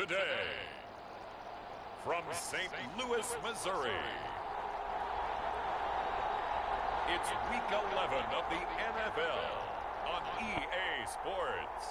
today, from St. Louis, Missouri, it's Week 11 of the NFL on EA Sports.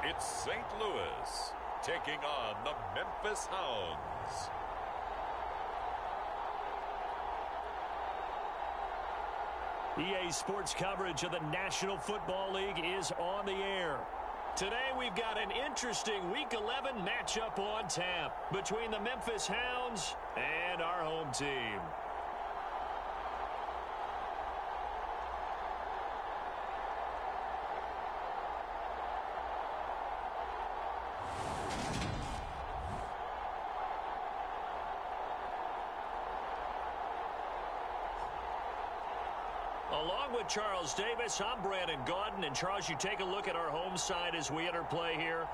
It's St. Louis taking on the Memphis Hounds. EA Sports coverage of the National Football League is on the air. Today we've got an interesting Week 11 matchup on tap between the Memphis Hounds and our home team. Along with Charles Davis, I'm Brandon Gaudin. And Charles, you take a look at our home side as we enter play here.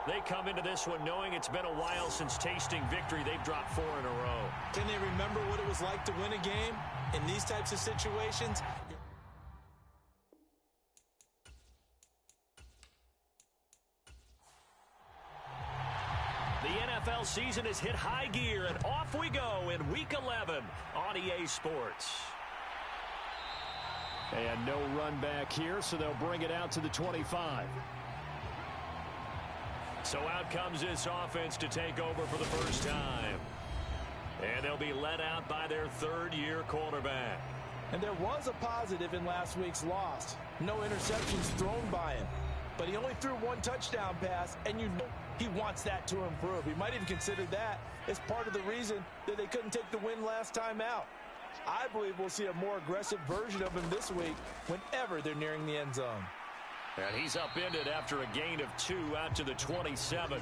They come into this one knowing it's been a while since tasting victory. They've dropped 4 in a row. Can they remember what it was like to win a game in these types of situations? The NFL season has hit high gear, and off we go in Week 11 on EA Sports. And no run back here, so they'll bring it out to the 25. So out comes this offense to take over for the first time. And they'll be led out by their third-year quarterback. And there was a positive in last week's loss. No interceptions thrown by him. But he only threw 1 touchdown pass, and you know he wants that to improve. He might even consider that as part of the reason that they couldn't take the win last time out. I believe we'll see a more aggressive version of him this week whenever they're nearing the end zone. And he's upended after a gain of 2 out to the 27.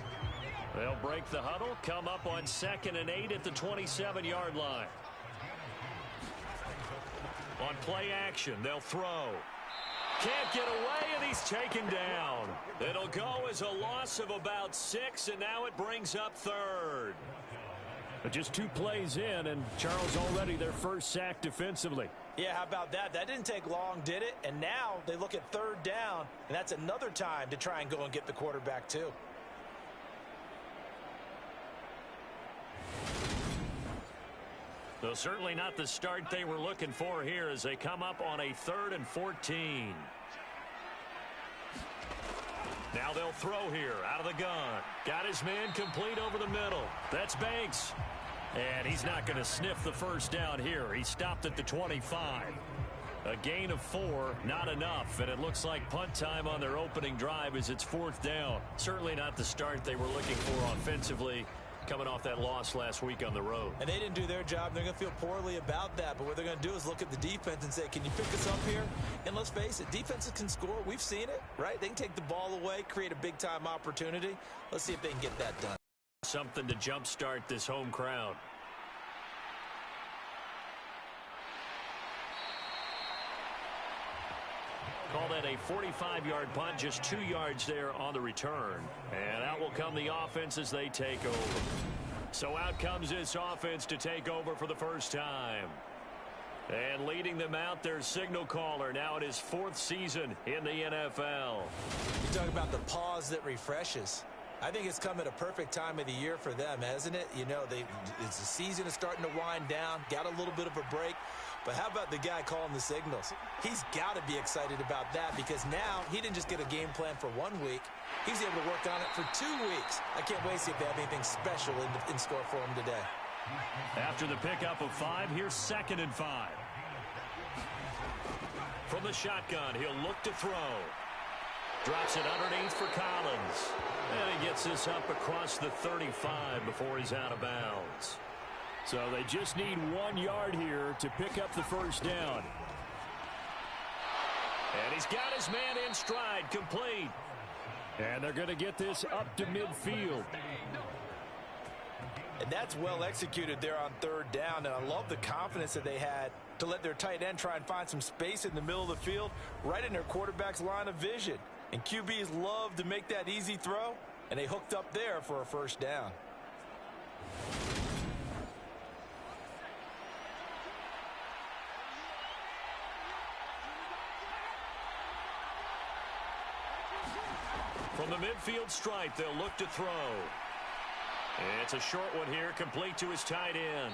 They'll break the huddle, come up on 2nd and 8 at the 27-yard line. On play action, they'll throw. Can't get away, and he's taken down. It'll go as a loss of about 6, and now it brings up 3rd. But just 2 plays in, and Charles already their first sack defensively. Yeah, how about that? That didn't take long, did it? And now they look at 3rd down, and that's another time to try and go and get the quarterback too. Though certainly not the start they were looking for here as they come up on a 3rd and 14. Now they'll throw here out of the gun. Got his man complete over the middle. That's Banks. And he's not going to sniff the first down here. He stopped at the 25. A gain of 4, not enough. And it looks like punt time on their opening drive as it's 4th down. Certainly not the start they were looking for offensively, coming off that loss last week on the road. And they didn't do their job. They're going to feel poorly about that. But what they're going to do is look at the defense and say, can you pick us up here? And let's face it, defenses can score. We've seen it, right? They can take the ball away, create a big-time opportunity. Let's see if they can get that done. Something to jumpstart this home crowd. Call that a 45-yard punt, just 2 yards there on the return. And out will come the offense as they take over. So out comes this offense to take over for the first time. And leading them out, their signal caller, now in his 4th season in the NFL. You talk about the pause that refreshes. I think it's come at a perfect time of the year for them, hasn't it? You know, the season is starting to wind down, got a little bit of a break. But how about the guy calling the signals? He's got to be excited about that because now he didn't just get a game plan for 1 week. He's able to work on it for 2 weeks. I can't wait to see if they have anything special in store for him today. After the pickup of 5, here's 2nd and 5. From the shotgun, he'll look to throw. Drops it underneath for Collins. And he gets this up across the 35 before he's out of bounds. So they just need 1 yard here to pick up the first down. And he's got his man in stride, complete. And they're going to get this up to midfield. And that's well executed there on third down. And I love the confidence that they had to let their tight end try and find some space in the middle of the field, right in their quarterback's line of vision. And QBs love to make that easy throw, and they hooked up there for a first down. From the midfield stripe, they'll look to throw. It's a short one here, complete to his tight end.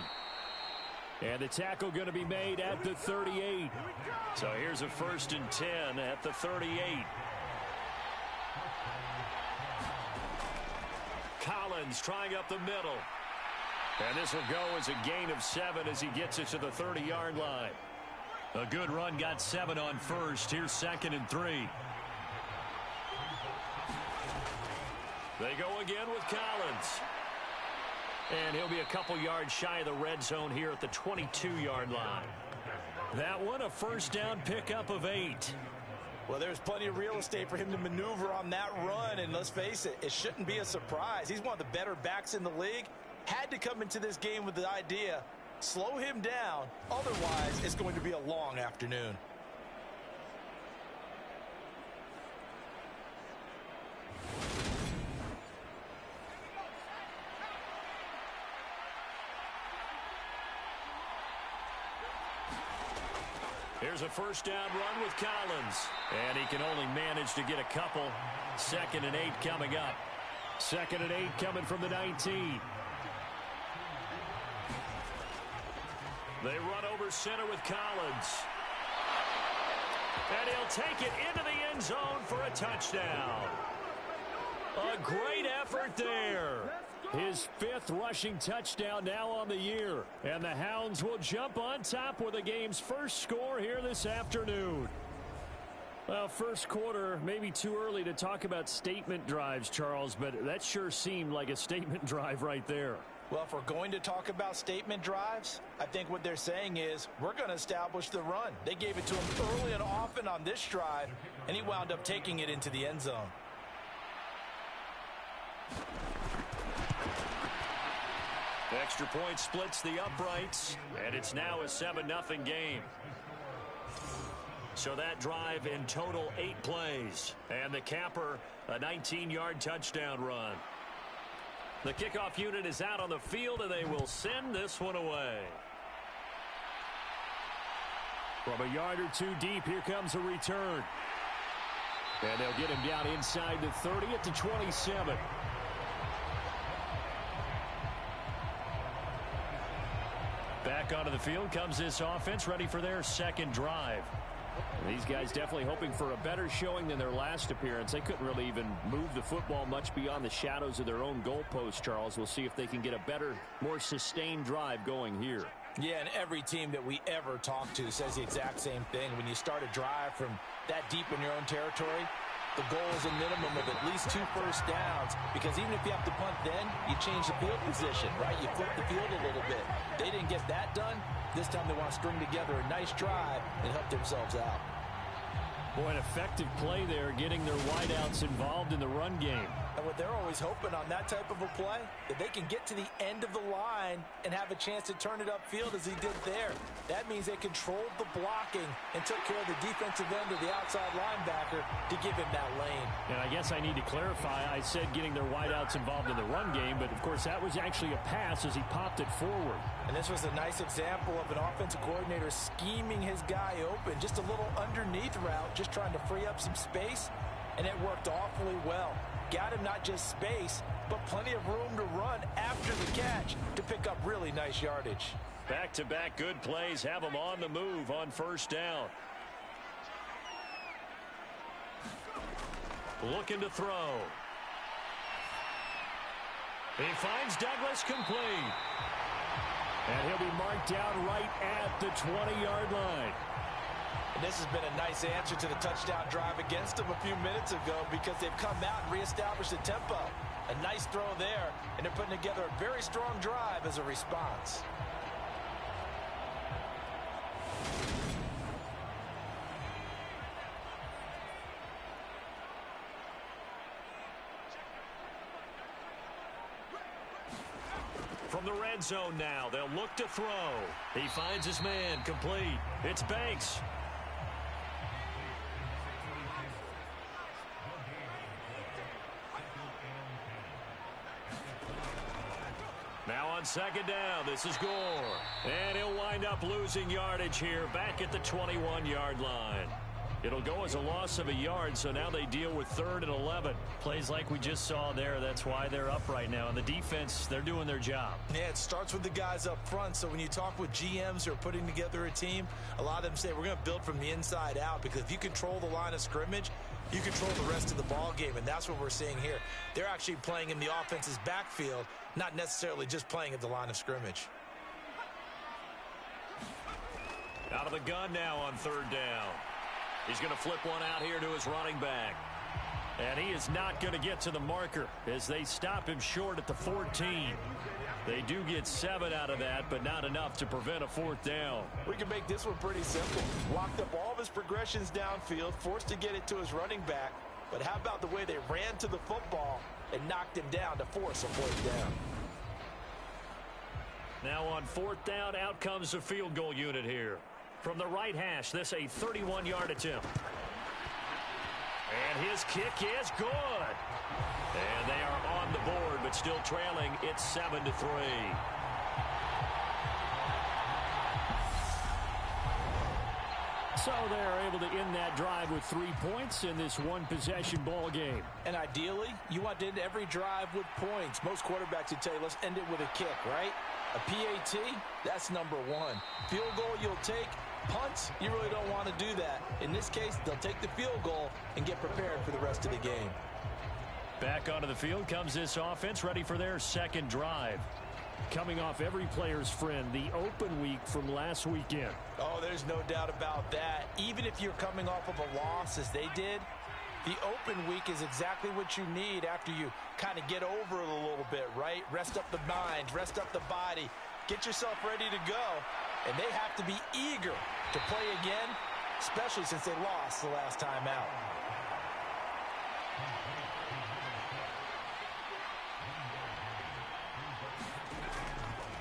And the tackle going to be made at the 38. So here's a 1st and 10 at the 38. Collins trying up the middle. And this will go as a gain of 7 as he gets it to the 30-yard line. A good run, got 7 on first. Here's 2nd and 3. They go again with Collins. And he'll be a couple yards shy of the red zone here at the 22-yard line. That one, a first down pickup of 8. Well, there's plenty of real estate for him to maneuver on that run. And let's face it, it shouldn't be a surprise. He's one of the better backs in the league. Had to come into this game with the idea, slow him down. Otherwise, it's going to be a long afternoon. Here's a first down run with Collins. And he can only manage to get a couple. 2nd and 8 coming up. 2nd and 8 coming from the 19. They run over center with Collins. And he'll take it into the end zone for a touchdown. A great effort there. His 5th rushing touchdown now on the year. And the Hounds will jump on top with the game's first score here this afternoon. Well, first quarter, maybe too early to talk about statement drives, Charles, but that sure seemed like a statement drive right there. Well, if we're going to talk about statement drives, I think what they're saying is we're going to establish the run. They gave it to him early and often on this drive, and he wound up taking it into the end zone. Extra point splits the uprights, and it's now a 7-0 game. So that drive in total 8 plays, and the capper, a 19-yard touchdown run. The kickoff unit is out on the field, and they will send this one away. From a yard or 2 deep, here comes a return. And they'll get him down inside the 30 at the 27. Back onto the field comes this offense, ready for their second drive. These guys definitely hoping for a better showing than their last appearance. They couldn't really even move the football much beyond the shadows of their own goalpost, Charles. We'll see if they can get a better, more sustained drive going here. Yeah, and every team that we ever talk to says the exact same thing. When you start a drive from that deep in your own territory, the goal is a minimum of at least 2 first downs, because even if you have to punt then, you change the field position, right? You flip the field a little bit. They didn't get that done. This time they want to string together a nice drive and help themselves out. Boy, an effective play there, getting their wideouts involved in the run game. And what they're always hoping on that type of a play, that they can get to the end of the line and have a chance to turn it upfield as he did there. That means they controlled the blocking and took care of the defensive end of the outside linebacker to give him that lane. And I guess I need to clarify, I said getting their wideouts involved in the run game, but of course that was actually a pass as he popped it forward. And this was a nice example of an offensive coordinator scheming his guy open, just a little underneath route, just trying to free up some space, and it worked awfully well. Got him not just space, but plenty of room to run after the catch to pick up really nice yardage. Back-to-back good plays have him on the move on first down. Looking to throw. He finds Douglas complete. And he'll be marked down right at the 20-yard line. And this has been a nice answer to the touchdown drive against them a few minutes ago, because they've come out and reestablished the tempo. A nice throw there, and they're putting together a very strong drive as a response. from the red zone now. They'll look to throw. He finds his man complete. It's Banks. Now on second down, this is Gore. And he'll wind up losing yardage here back at the 21-yard line. It'll go as a loss of a yard, so now they deal with 3rd and 11. Plays like we just saw there, that's why they're up right now. And the defense, they're doing their job. Yeah, it starts with the guys up front. So when you talk with GMs who are putting together a team, a lot of them say we're going to build from the inside out, because if you control the line of scrimmage, you control the rest of the ball game, and that's what we're seeing here. They're actually playing in the offense's backfield, not necessarily just playing at the line of scrimmage. Out of the gun now on 3rd down. He's going to flip one out here to his running back. And he is not going to get to the marker as they stop him short at the 14. They do get 7 out of that, but not enough to prevent a 4th down. We can make this one pretty simple. Locked up all of his progressions downfield, forced to get it to his running back. But how about the way they ran to the football and knocked him down to force a 4th down? Now on 4th down, out comes the field goal unit here. From the right hash, this a 31-yard attempt. And his kick is good. And they are on the board, but still trailing. It's 7-3. So they're able to end that drive with 3 points in this one-possession ball game. And ideally, you want to end every drive with points. Most quarterbacks would tell you, let's end it with a kick, right? A PAT, that's number 1. Field goal you'll take. Punts, you really don't want to do that. In this case, they'll take the field goal and get prepared for the rest of the game. Back onto the field comes this offense, ready for their 2nd drive. Coming off every player's friend, the open week from last weekend. Oh, there's no doubt about that. Even if you're coming off of a loss as they did, the open week is exactly what you need after you kind of get over it a little bit, right? Rest up the mind, rest up the body, get yourself ready to go. And they have to be eager to play again, especially since they lost the last time out.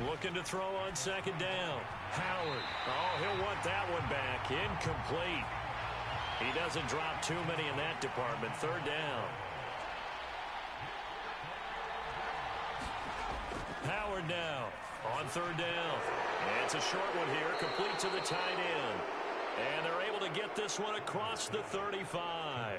Looking to throw on 2nd down. Howard. Oh, he'll want that one back. Incomplete. He doesn't drop too many in that department. 3rd down. Howard now on 3rd down. And it's a short one here, complete to the tight end. And they're able to get this one across the 35.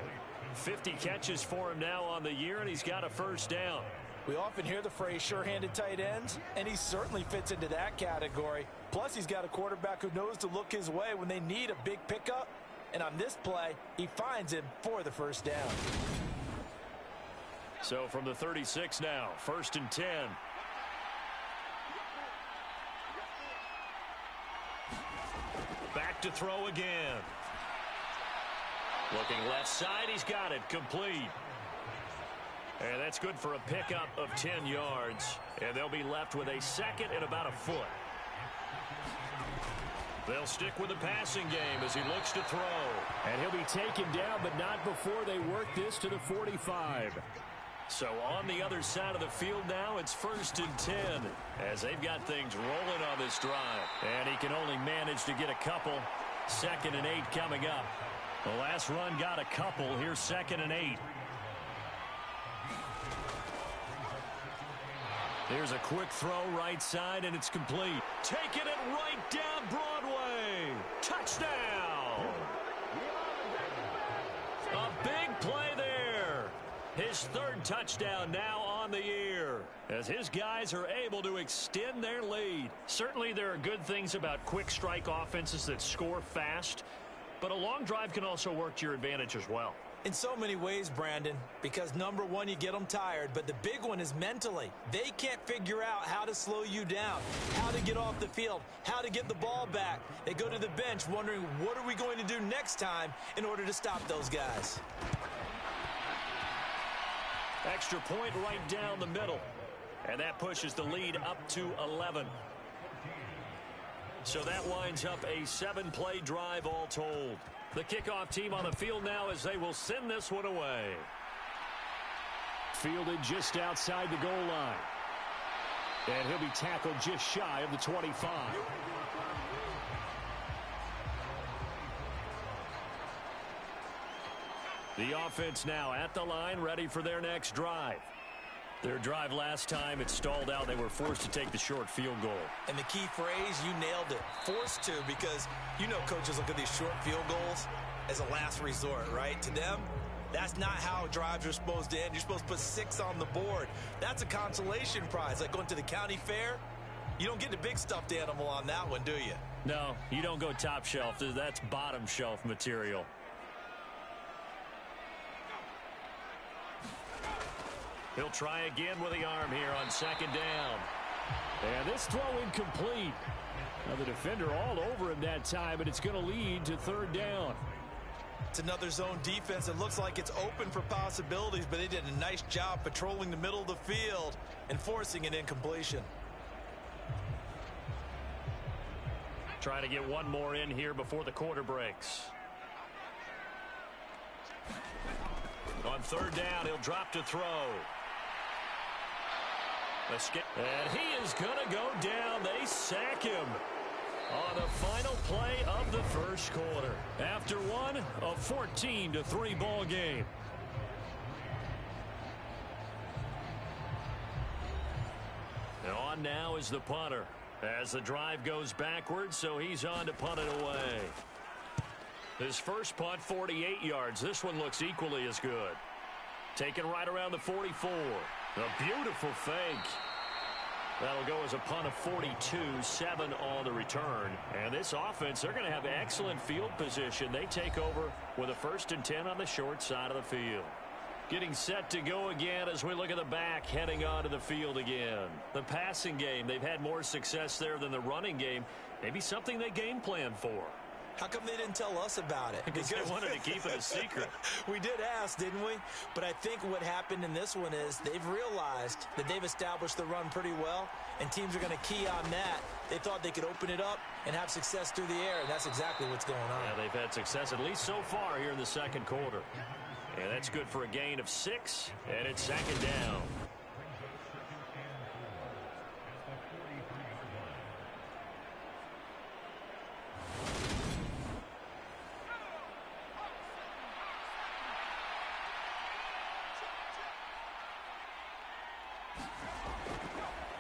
50 catches for him now on the year, and he's got a 1st down. We often hear the phrase sure-handed tight ends, and he certainly fits into that category. Plus, he's got a quarterback who knows to look his way when they need a big pickup. And on this play, he finds him for the 1st down. So from the 36 now, 1st and 10. Back to throw again. Looking left side, he's got it complete. And that's good for a pickup of 10 yards. And they'll be left with a 2nd and about a foot. They'll stick with the passing game as he looks to throw. And he'll be taken down, but not before they work this to the 45. So on the other side of the field now, it's 1st and 10 as they've got things rolling on this drive. And he can only manage to get a couple. 2nd and 8 coming up. The last run got a couple. Here's 2nd and 8. There's a quick throw right side, and it's complete. Taking it right down Broadway. Touchdown. A big play there. His 3rd touchdown now on the year as his guys are able to extend their lead. Certainly there are good things about quick strike offenses that score fast, but a long drive can also work to your advantage as well. In so many ways, Brandon, because number 1, you get them tired, but the big one is mentally. They can't figure out how to slow you down, how to get off the field, how to get the ball back. They go to the bench wondering, what are we going to do next time in order to stop those guys? Extra point right down the middle. And that pushes the lead up to 11. So that winds up a 7-play drive all told. The kickoff team on the field now as they will send this one away. Fielded just outside the goal line. And he'll be tackled just shy of the 25. The offense now at the line, ready for their next drive. Their drive last time, it stalled out. They were forced to take the short field goal. And the key phrase, you nailed it. Forced to, because you know coaches look at these short field goals as a last resort, right? To them, that's not how drives are supposed to end. You're supposed to put 6 on the board. That's a consolation prize. Like going to the county fair, you don't get the big stuffed animal on that one, do you? No, you don't go top shelf. That's bottom shelf material. He'll try again with the arm here on second down. And this throw incomplete. Now the defender all over him that time, and it's going to lead to third down. It's another zone defense. It looks like it's open for possibilities, but they did a nice job patrolling the middle of the field and forcing an incompletion. Trying to get one more in here before the quarter breaks. On third down, he'll drop to throw. And he is going to go down. They sack him on the final play of the first quarter. After one, a 14-3 ball game. And on now is the punter as the drive goes backwards, so he's on to punt it away. His first punt, 48 yards. This one looks equally as good. Taken right around the 44. A beautiful fake. That'll go as a punt of 42, 7 on the return. And this offense, they're going to have excellent field position. They take over with a 1st and 10 on the short side of the field. Getting set to go again as we look at the back, heading onto the field again. The passing game, they've had more success there than the running game. Maybe something they game plan for. How come they didn't tell us about it? Because they wanted to keep it a secret. We did ask, didn't we? But I think what happened in this one is they've realized that they've established the run pretty well, and teams are going to key on that. They thought they could open it up and have success through the air, and that's exactly what's going on. Yeah, they've had success, at least so far here in the second quarter. And that's good for a gain of 6, and it's second down.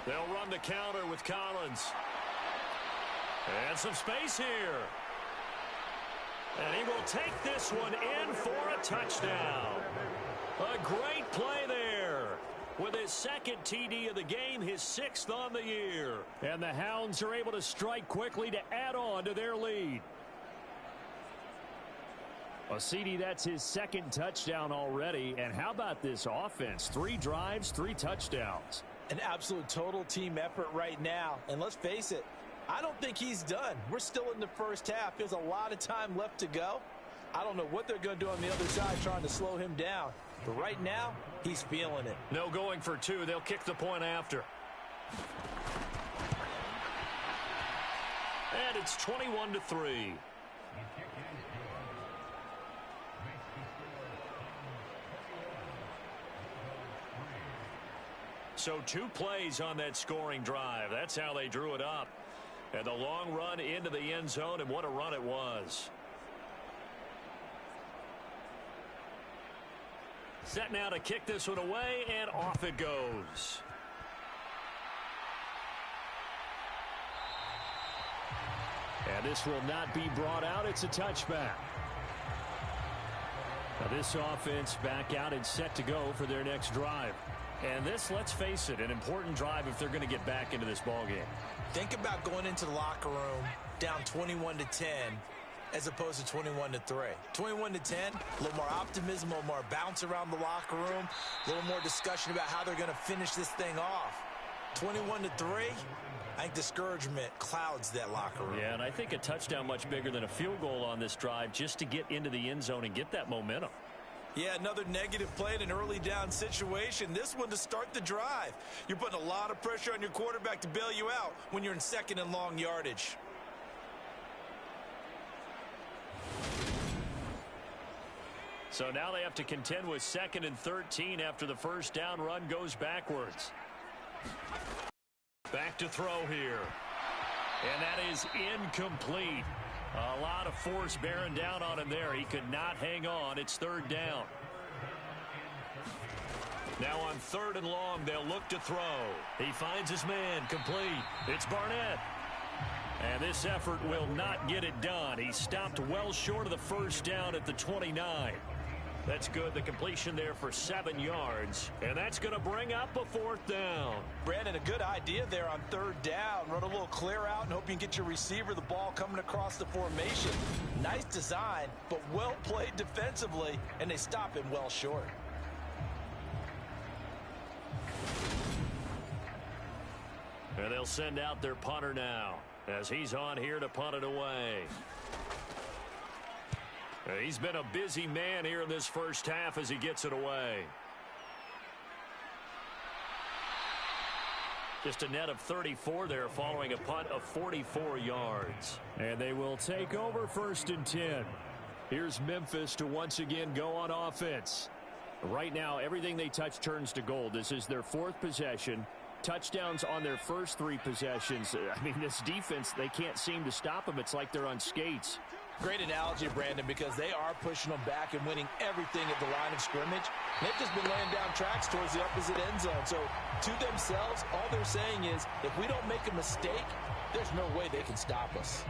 They'll run the counter with Collins. And some space here. And he will take this one in for a touchdown. A great play there. With his second TD of the game, his 6th on the year. And the Hounds are able to strike quickly to add on to their lead. Well, CD, that's his 2nd touchdown already. And how about this offense? 3 drives, 3 touchdowns. An absolute total team effort right now. And let's face it, I don't think he's done. We're still in the first half. There's a lot of time left to go. I don't know what they're going to do on the other side trying to slow him down. But right now, he's feeling it. No going for 2. They'll kick the point after. And it's 21-3. So 2 plays on that scoring drive. That's how they drew it up. And the long run into the end zone, and what a run it was. Set now to kick this one away, and off it goes. And this will not be brought out. It's a touchback. Now this offense back out and set to go for their next drive. And this, let's face it, an important drive if they're going to get back into this ballgame. Think about going into the locker room down 21-10 as opposed to 21-3. 21-10, a little more optimism, a little more bounce around the locker room, a little more discussion about how they're going to finish this thing off. 21-3, I think discouragement clouds that locker room. Yeah, and I think a touchdown much bigger than a field goal on this drive just to get into the end zone and get that momentum. Yeah, another negative play in an early down situation. This one to start the drive. You're putting a lot of pressure on your quarterback to bail you out when you're in 2nd and long yardage. So now they have to contend with 2nd and 13 after the first down run goes backwards. Back to throw here. And that is incomplete. A lot of force bearing down on him there. He could not hang on. It's third down. Now on 3rd and long, they'll look to throw. He finds his man, complete. It's Barnett. And this effort will not get it done. He stopped well short of the first down at the 29. That's good. The completion there for 7 yards. And that's going to bring up a 4th down. Brandon, a good idea there on 3rd down. Run a little clear out and hope you can get your receiver the ball coming across the formation. Nice design, but well played defensively, and they stop him well short. And they'll send out their punter now as he's on here to punt it away. He's been a busy man here in this first half as he gets it away. Just a net of 34 there following a punt of 44 yards. And they will take over 1st and 10. Here's Memphis to once again go on offense. Right now, everything they touch turns to gold. This is their 4th possession. Touchdowns on their first 3 possessions. I mean, this defense, they can't seem to stop them. It's like they're on skates. Great analogy, Brandon, because they are pushing them back and winning everything at the line of scrimmage. They've just been laying down tracks towards the opposite end zone. So to themselves, all they're saying is, if we don't make a mistake, there's no way they can stop us.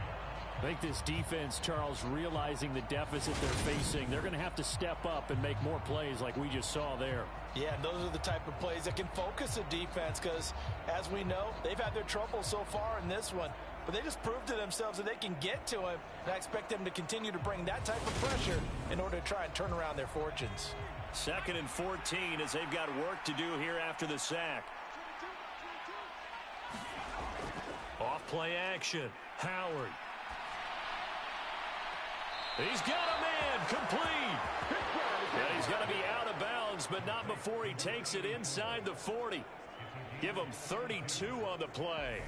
I think this defense, Charles, realizing the deficit they're facing, they're going to have to step up and make more plays like we just saw there. Yeah, and those are the type of plays that can focus a defense because, as we know, they've had their trouble so far in this one. But they just proved to themselves that they can get to him, and I expect them to continue to bring that type of pressure in order to try and turn around their fortunes. 2nd and 14 as they've got work to do here after the sack. Off play action. Howard. He's got a man complete. And he's got to be out of bounds, but not before he takes it inside the 40. Give him 32 on the play.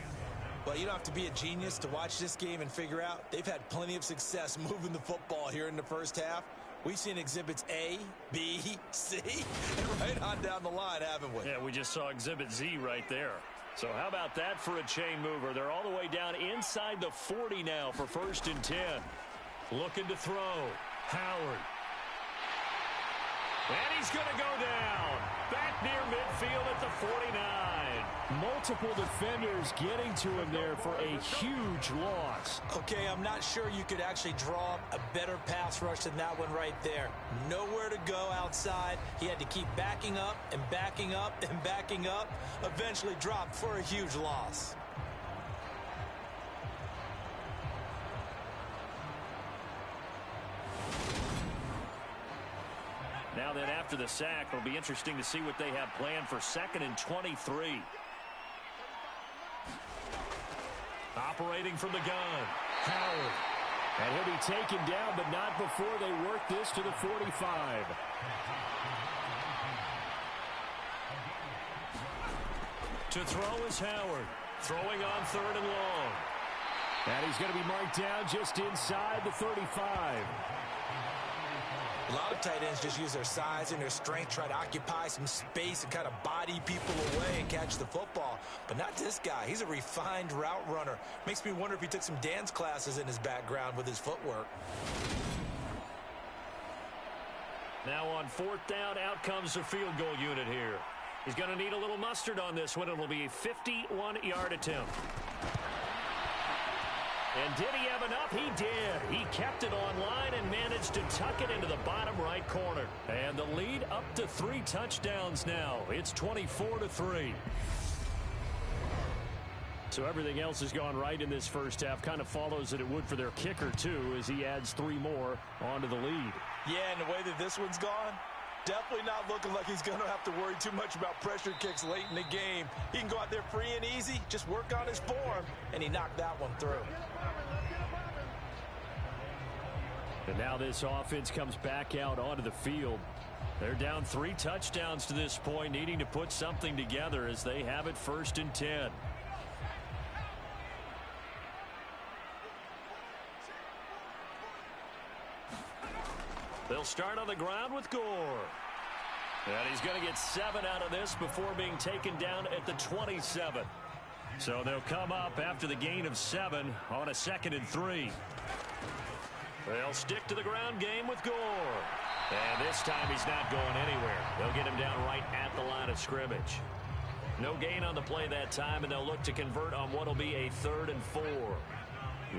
Well, you don't have to be a genius to watch this game and figure out they've had plenty of success moving the football here in the first half. We've seen exhibits A, B, C, and right on down the line, haven't we? Yeah, we just saw exhibit Z right there. So how about that for a chain mover? They're all the way down inside the 40 now for 1st and 10. Looking to throw. Howard. And he's going to go down. Back near midfield at the 49. Multiple defenders getting to him there for a huge loss. Okay, I'm not sure you could actually draw a better pass rush than that one right there. Nowhere to go outside. He had to keep backing up and backing up and backing up. Eventually dropped for a huge loss. Now then, after the sack, it'll be interesting to see what they have planned for 2nd and 23. Operating from the gun. Howard. And he'll be taken down, but not before they work this to the 45. To throw is Howard. Throwing on 3rd and long. And he's going to be marked down just inside the 35. A lot of tight ends just use their size and their strength, try to occupy some space and kind of body people away and catch the football. But not this guy. He's a refined route runner. Makes me wonder if he took some dance classes in his background with his footwork. Now on 4th down, out comes the field goal unit here. He's going to need a little mustard on this one. It will be a 51-yard attempt. And did he have enough? He did. He kept it online and managed to tuck it into the bottom right corner. And the lead up to 3 touchdowns now. It's 24-3. So everything else has gone right in this first half. Kind of follows that it would for their kicker, too, as he adds 3 more onto the lead. Yeah, and the way that this one's gone, definitely not looking like he's going to have to worry too much about pressure kicks late in the game. He can go out there free and easy, just work on his form, and he knocked that one through. And now this offense comes back out onto the field. They're down 3 touchdowns to this point, needing to put something together as they have it 1st and 10. They'll start on the ground with Gore. And he's going to get 7 out of this before being taken down at the 27. So they'll come up after the gain of 7 on a 2nd and 3. They'll stick to the ground game with Gore. And this time he's not going anywhere. They'll get him down right at the line of scrimmage. No gain on the play that time, and they'll look to convert on what will be a 3rd and 4.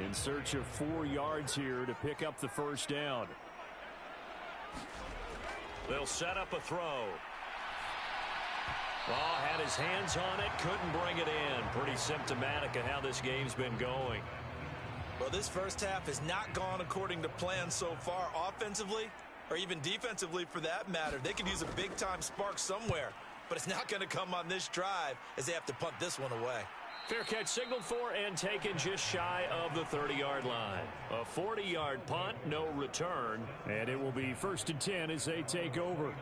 In search of 4 yards here to pick up the first down. They'll set up a throw. Oh, had his hands on it, couldn't bring it in. Pretty symptomatic of how this game's been going. Well, this first half has not gone according to plan so far offensively, or even defensively for that matter. They could use a big-time spark somewhere, but it's not going to come on this drive as they have to punt this one away. Fair catch signaled for and taken just shy of the 30-yard line. A 40-yard punt, no return. And it will be 1st and 10 as they take over.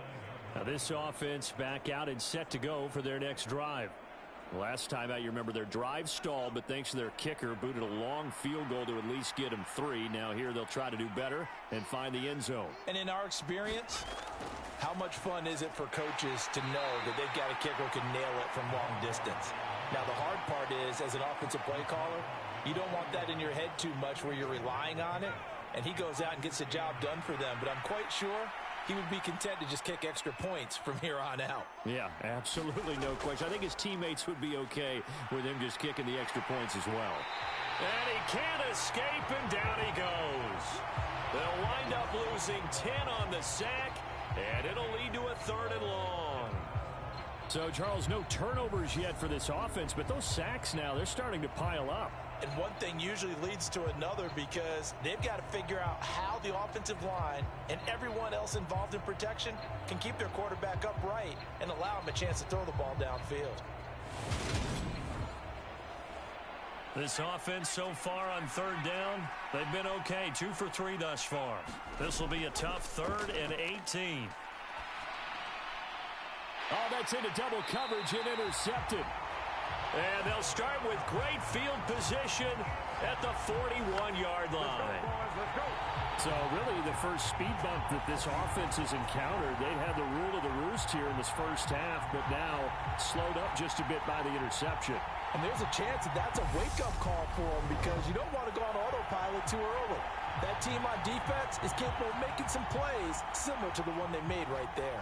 Now this offense back out and set to go for their next drive. Last time out, you remember their drive stalled, but thanks to their kicker, booted a long field goal to at least get them 3. Now here they'll try to do better and find the end zone. And in our experience, how much fun is it for coaches to know that they've got a kicker who can nail it from long distance? Now the hard part is, as an offensive play caller, you don't want that in your head too much where you're relying on it, and he goes out and gets the job done for them. But I'm quite sure he would be content to just kick extra points from here on out. Yeah, absolutely no question. I think his teammates would be okay with him just kicking the extra points as well. And he can't escape, and down he goes. They'll wind up losing 10 on the sack, and it'll lead to a 3rd and long. So, Charles, no turnovers yet for this offense, but those sacks now, they're starting to pile up. And one thing usually leads to another because they've got to figure out how the offensive line and everyone else involved in protection can keep their quarterback upright and allow him a chance to throw the ball downfield. This offense so far on 3rd down, they've been okay. 2 for 3 thus far. This will be a tough 3rd and 18. Oh, that's into double coverage and intercepted. And they'll start with great field position at the 41-yard line. So really the first speed bump that this offense has encountered, they had the rule of the roost here in this first half, but now slowed up just a bit by the interception. And there's a chance that that's a wake-up call for them because you don't want to go on autopilot too early. That team on defense is capable of making some plays similar to the one they made right there.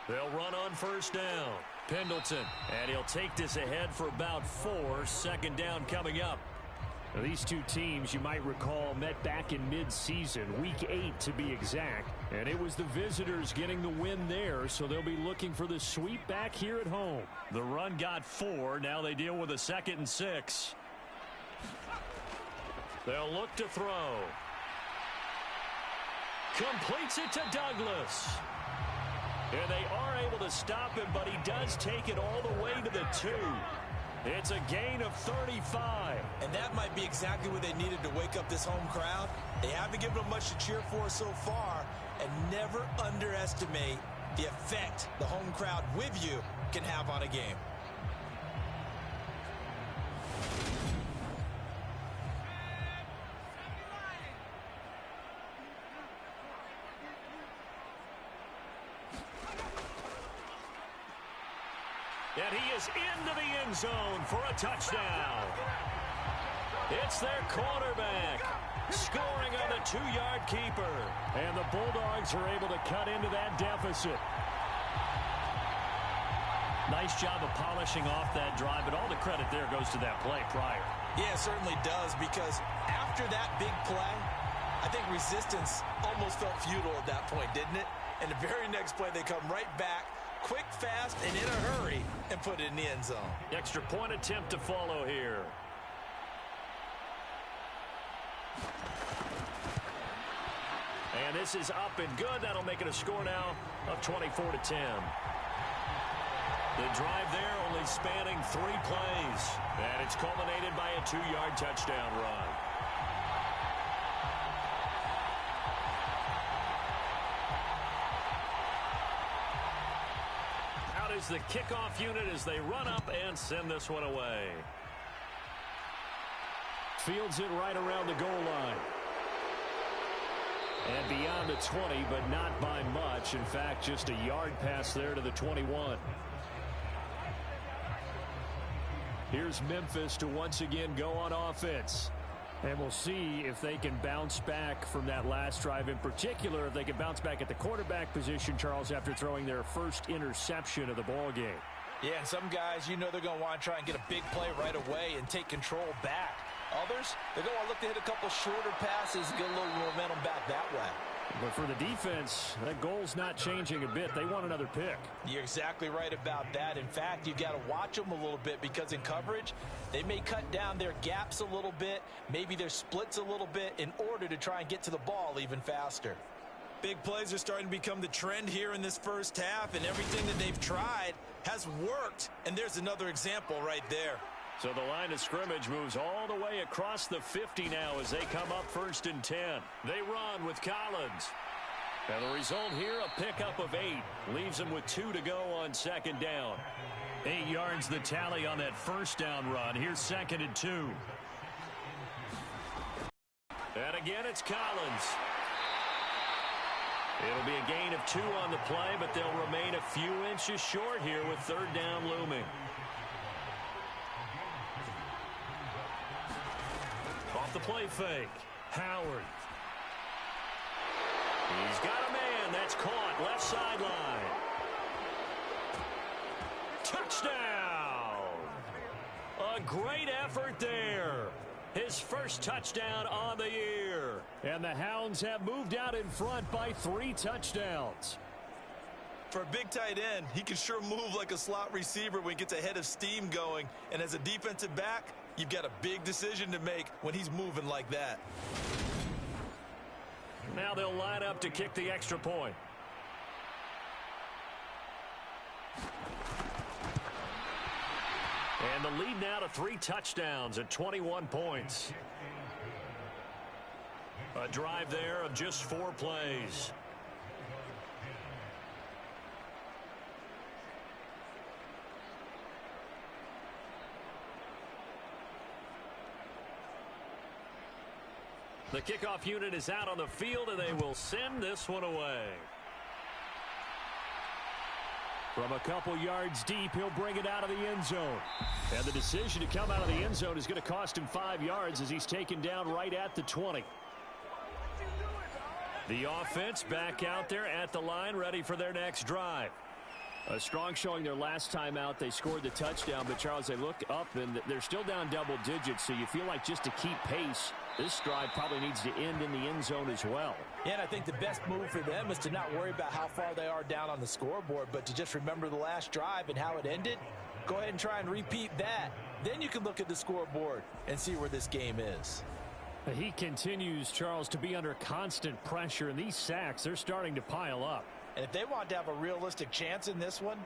They'll run on 1st down. Pendleton, and he'll take this ahead for about 4. 2nd down coming up. Now, these two teams, you might recall, met back in mid-season, week 8 to be exact. And it was the visitors getting the win there, so they'll be looking for the sweep back here at home. The run got 4. Now they deal with a 2nd and 6. They'll look to throw. Completes it to Douglas. And they are able to stop him, but he does take it all the way to the 2. It's a gain of 35. And that might be exactly what they needed to wake up this home crowd. They haven't given them much to cheer for so far, and never underestimate the effect the home crowd with you can have on a game. And he is into the end zone for a touchdown. It's their quarterback scoring on the 2-yard keeper. And the Bulldogs are able to cut into that deficit. Nice job of polishing off that drive, but all the credit there goes to that play prior. Yeah, it certainly does, because after that big play, I think resistance almost felt futile at that point, didn't it? And the very next play, they come right back, quick, fast, and in a hurry, and put it in the end zone. Extra point attempt to follow here. And this is up and good. That'll make it a score now of 24-10. The drive there only spanning 3 plays. And it's culminated by a 2-yard touchdown run. Out is the kickoff unit as they run up and send this one away. Fields it right around the goal line. And beyond the 20, but not by much. In fact, just a yard pass there to the 21. Here's Memphis to once again go on offense. And we'll see if they can bounce back from that last drive. In particular, if they can bounce back at the quarterback position, Charles, after throwing their first interception of the ball game. Yeah, and some guys, you know they're going to want to try and get a big play right away and take control back. Others, they're going to want to look to hit a couple shorter passes and get a little momentum back that way. But for the defense, that goal's not changing a bit. They want another pick. You're exactly right about that. In fact, you got to watch them a little bit because in coverage, they may cut down their gaps a little bit, maybe their splits a little bit in order to try and get to the ball even faster. Big plays are starting to become the trend here in this first half, and everything that they've tried has worked. And there's another example right there. So the line of scrimmage moves all the way across the 50 now as they come up 1st and 10. They run with Collins. And the result here, a pickup of 8. Leaves them with 2 to go on 2nd down. 8 yards the tally on that 1st down run. Here's 2nd and 2. And again, it's Collins. It'll be a gain of 2 on the play, but they'll remain a few inches short here with 3rd down looming. Off the play fake. Howard. He's got a man. That's caught. Left sideline. Touchdown. A great effort there. His first touchdown on the year. And the Hounds have moved out in front by 3 touchdowns. For a big tight end, he can sure move like a slot receiver when he gets a head of steam going. And as a defensive back, you've got a big decision to make when he's moving like that. Now they'll line up to kick the extra point. And the lead now to 3 touchdowns at 21 points. A drive there of just 4 plays. The kickoff unit is out on the field, and they will send this one away. From a couple yards deep, he'll bring it out of the end zone. And the decision to come out of the end zone is going to cost him 5 yards as he's taken down right at the 20. The offense back out there at the line, ready for their next drive. A strong showing their last time out. They scored the touchdown, but, Charles, they look up, and they're still down double digits, so you feel like just to keep pace, this drive probably needs to end in the end zone as well. Yeah, and I think the best move for them is to not worry about how far they are down on the scoreboard, but to just remember the last drive and how it ended. Go ahead and try and repeat that. Then you can look at the scoreboard and see where this game is. He continues, Charles, to be under constant pressure, and these sacks, they're starting to pile up. And if they want to have a realistic chance in this one,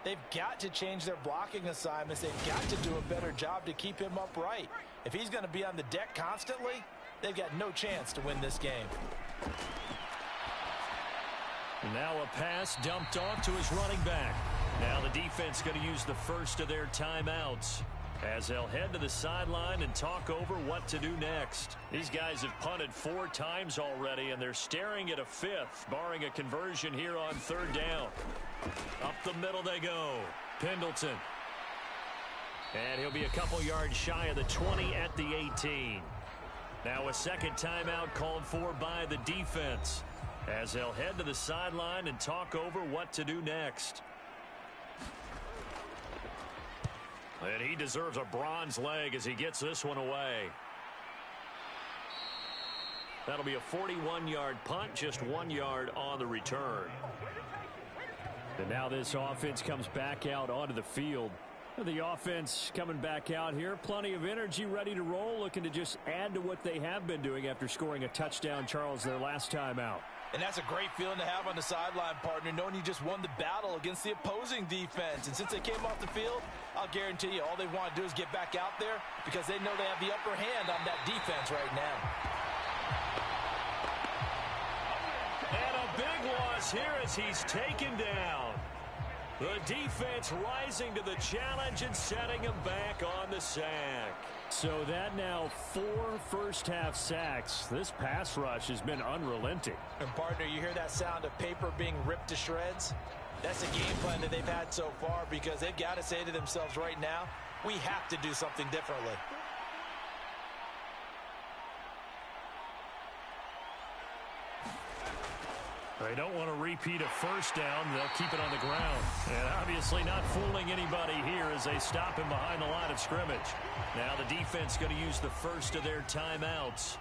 they've got to change their blocking assignments. They've got to do a better job to keep him upright. If he's going to be on the deck constantly, they've got no chance to win this game. Now a pass dumped off to his running back. Now the defense going to use the first of their timeouts as they'll head to the sideline and talk over what to do next. These guys have punted 4 times already, and they're staring at a 5th, barring a conversion here on 3rd down. Up the middle they go. Pendleton. And he'll be a couple yards shy of the 20 at the 18. Now a second timeout called for by the defense as they'll head to the sideline and talk over what to do next. And he deserves a bronze leg as he gets this one away. That'll be a 41-yard punt, just 1 yard on the return. And now this offense comes back out onto the field. The offense coming back out here, plenty of energy, ready to roll, looking to just add to what they have been doing after scoring a touchdown, Charles, their last time out. And that's a great feeling to have on the sideline, partner, knowing you just won the battle against the opposing defense. And since they came off the field, I'll guarantee you all they want to do is get back out there because they know they have the upper hand on that defense right now. And a big loss here as he's taken down. The defense rising to the challenge and setting him back on the sack. So that now 4 first-half sacks. This pass rush has been unrelenting. And, partner, you hear that sound of paper being ripped to shreds? That's a game plan that they've had so far because they've got to say to themselves right now, we have to do something differently. They don't want to repeat a first down. They'll keep it on the ground. And obviously not fooling anybody here as they stop him behind the line of scrimmage. Now the defense going to use the first of their timeouts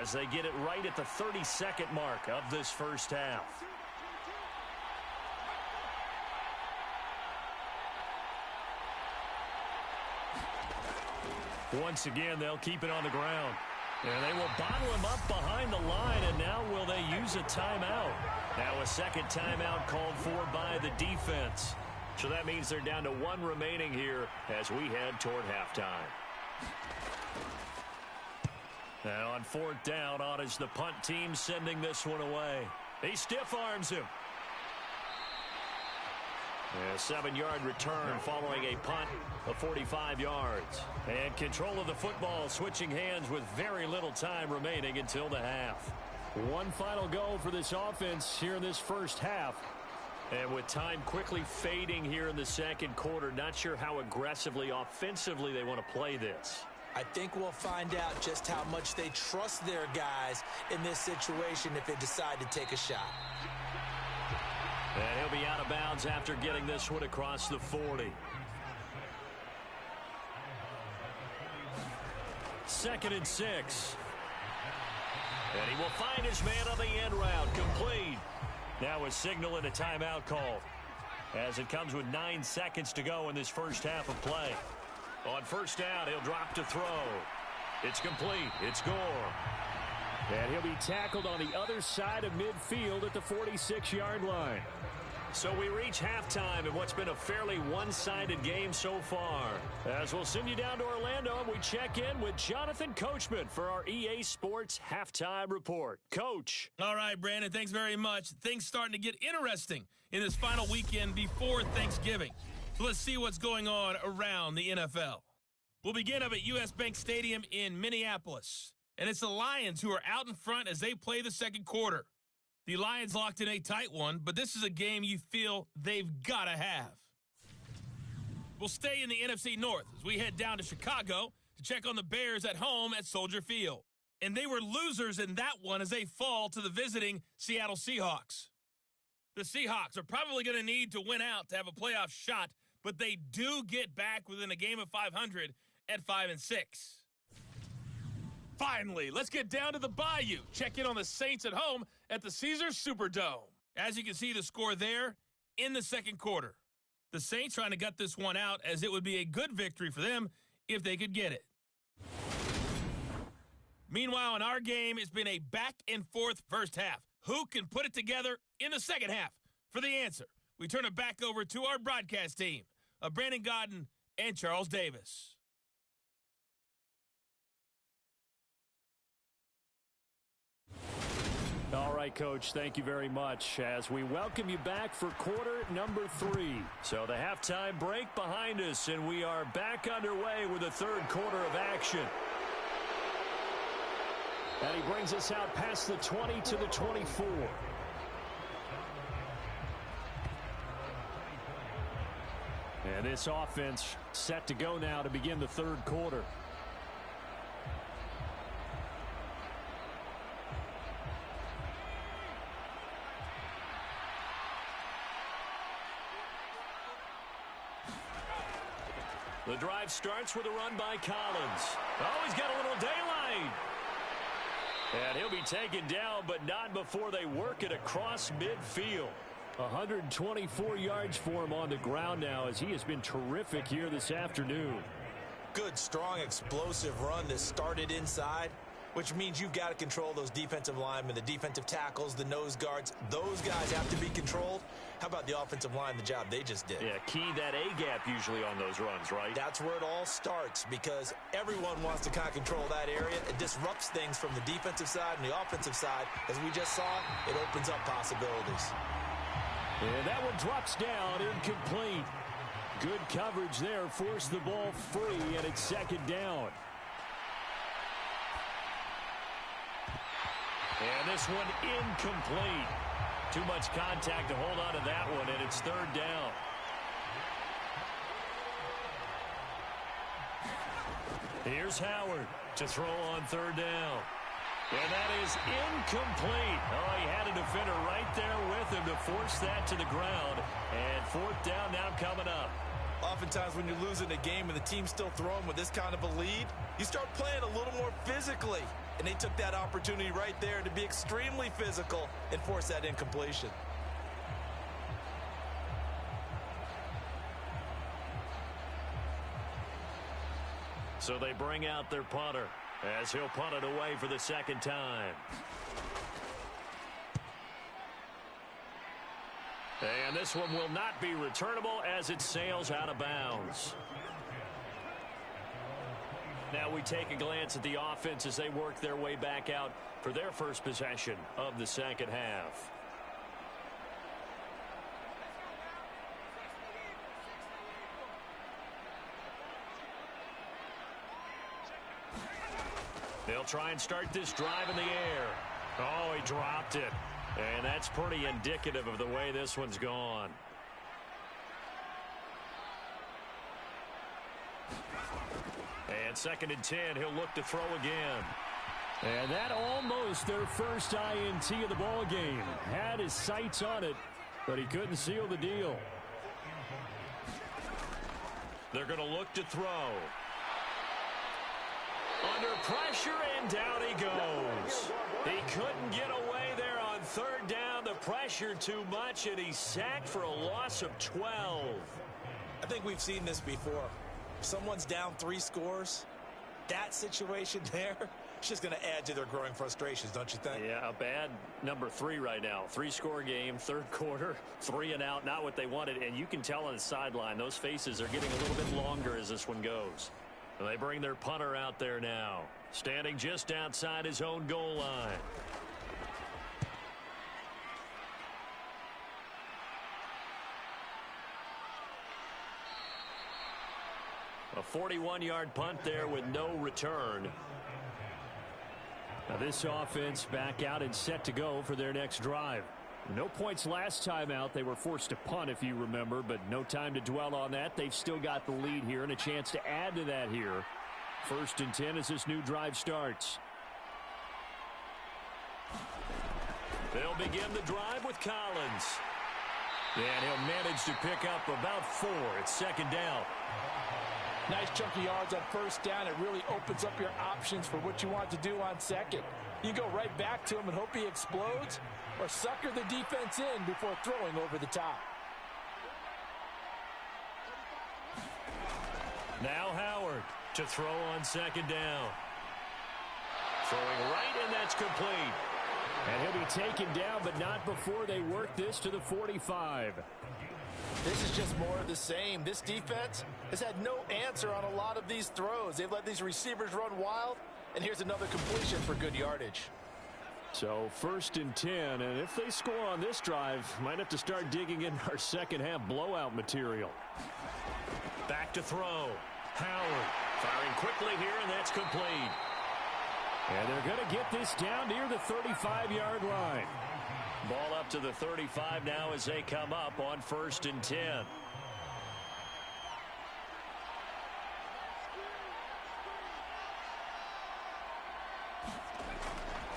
as they get it right at the 30-second mark of this first half. Once again, they'll keep it on the ground. And they will bottle him up behind the line, and now will they use a timeout? Now a second timeout called for by the defense. So that means they're down to 1 remaining here as we head toward halftime. Now on 4th down, on is the punt team sending this one away. He stiff arms him. A 7-yard return following a punt of 45 yards. And control of the football switching hands with very little time remaining until the half. One final go for this offense here in this first half. And with time quickly fading here in the second quarter, not sure how aggressively, offensively they want to play this. I think we'll find out just how much they trust their guys in this situation if they decide to take a shot. And he'll be out of bounds after getting this one across the 40. 2nd and 6. And he will find his man on the end route, complete. Now a signal and a timeout call as it comes with 9 seconds to go in this first half of play. On first down, he'll drop to throw. It's complete. It's Gore. And he'll be tackled on the other side of midfield at the 46-yard line. So we reach halftime in what's been a fairly one-sided game so far. As we'll send you down to Orlando, and we check in with Jonathan Coachman for our EA Sports Halftime Report. Coach. All right, Brandon, thanks very much. Things starting to get interesting in this final weekend before Thanksgiving. So let's see what's going on around the NFL. We'll begin up at U.S. Bank Stadium in Minneapolis. And it's the Lions who are out in front as they play the second quarter. The Lions locked in a tight one, but this is a game you feel they've got to have. We'll stay in the NFC North as we head down to Chicago to check on the Bears at home at Soldier Field. And they were losers in that one as they fall to the visiting Seattle Seahawks. The Seahawks are probably going to need to win out to have a playoff shot, but they do get back within a game of 500 at 5-6. Finally, let's get down to the Bayou. Check in on the Saints at home at the Caesars Superdome. As you can see the score there in the second quarter. The Saints trying to gut this one out as it would be a good victory for them if they could get it. Meanwhile, in our game, it's been a back-and-forth first half. Who can put it together in the second half? For the answer, we turn it back over to our broadcast team of Brandon Godden and Charles Davis. All right, Coach, thank you very much as we welcome you back for quarter number 3. So the halftime break behind us, and we are back underway with the third quarter of action. And he brings us out past the 20 to the 24. And this offense set to go now to begin the third quarter. The drive starts with a run by Collins. Oh, he's got a little daylight. And he'll be taken down, but not before they work it across midfield. 124 yards for him on the ground now as he has been terrific here this afternoon. Good, strong, explosive run that started inside, which means you've got to control those defensive linemen, the defensive tackles, the nose guards. Those guys have to be controlled. How about the offensive line, the job they just did? Yeah, key that A-gap usually on those runs, right? That's where it all starts because everyone wants to kind of control that area. It disrupts things from the defensive side and the offensive side. As we just saw, it opens up possibilities. And that one drops down, incomplete. Good coverage there, forced the ball free, and it's second down. And this one incomplete. Too much contact to hold on to that one, and it's third down. Here's Howard to throw on third down. And that is incomplete. Oh, he had a defender right there with him to force that to the ground. And fourth down now coming up. Oftentimes when you're losing a game and the team's still throwing with this kind of a lead, you start playing a little more physically. And they took that opportunity right there to be extremely physical and force that incompletion. So they bring out their punter as he'll punt it away for the second time. And this one will not be returnable as it sails out of bounds. Now we take a glance at the offense as they work their way back out for their first possession of the second half. They'll try and start this drive in the air. Oh, he dropped it. And that's pretty indicative of the way this one's gone. And second and 10, he'll look to throw again. And that almost their first INT of the ball game. Had his sights on it, but he couldn't seal the deal. They're going to look to throw. Under pressure, and down he goes. He couldn't get away there on third down. The pressure too much, and he's sacked for a loss of 12. I think we've seen this before. If someone's down 3 scores, that situation there, it's just going to add to their growing frustrations, don't you think? Yeah, a bad number 3 right now. 3-score game, third quarter, 3 and out, not what they wanted. And you can tell on the sideline, those faces are getting a little bit longer as this one goes. They bring their punter out there now, standing just outside his own goal line. A 41-yard punt there with no return. Now this offense back out and set to go for their next drive. No points last time out. They were forced to punt, if you remember, but no time to dwell on that. They've still got the lead here and a chance to add to that here. First and 10 as this new drive starts. They'll begin the drive with Collins. And he'll manage to pick up about 4. It's second down. Nice chunky yards on first down. It really opens up your options for what you want to do on second. You go right back to him and hope he explodes, or sucker the defense in before throwing over the top. Now Howard to throw on second down. Throwing right, and that's complete. And he'll be taken down, but not before they work this to the 45. This is just more of the same. This defense has had no answer on a lot of these throws. They've let these receivers run wild, and here's another completion for good yardage. So first and 10, and if they score on this drive, might have to start digging in our second half blowout material. Back to throw. Howard firing quickly here, and that's complete. And they're going to get this down near the 35-yard line. Ball up to the 35 now as they come up on first and 10.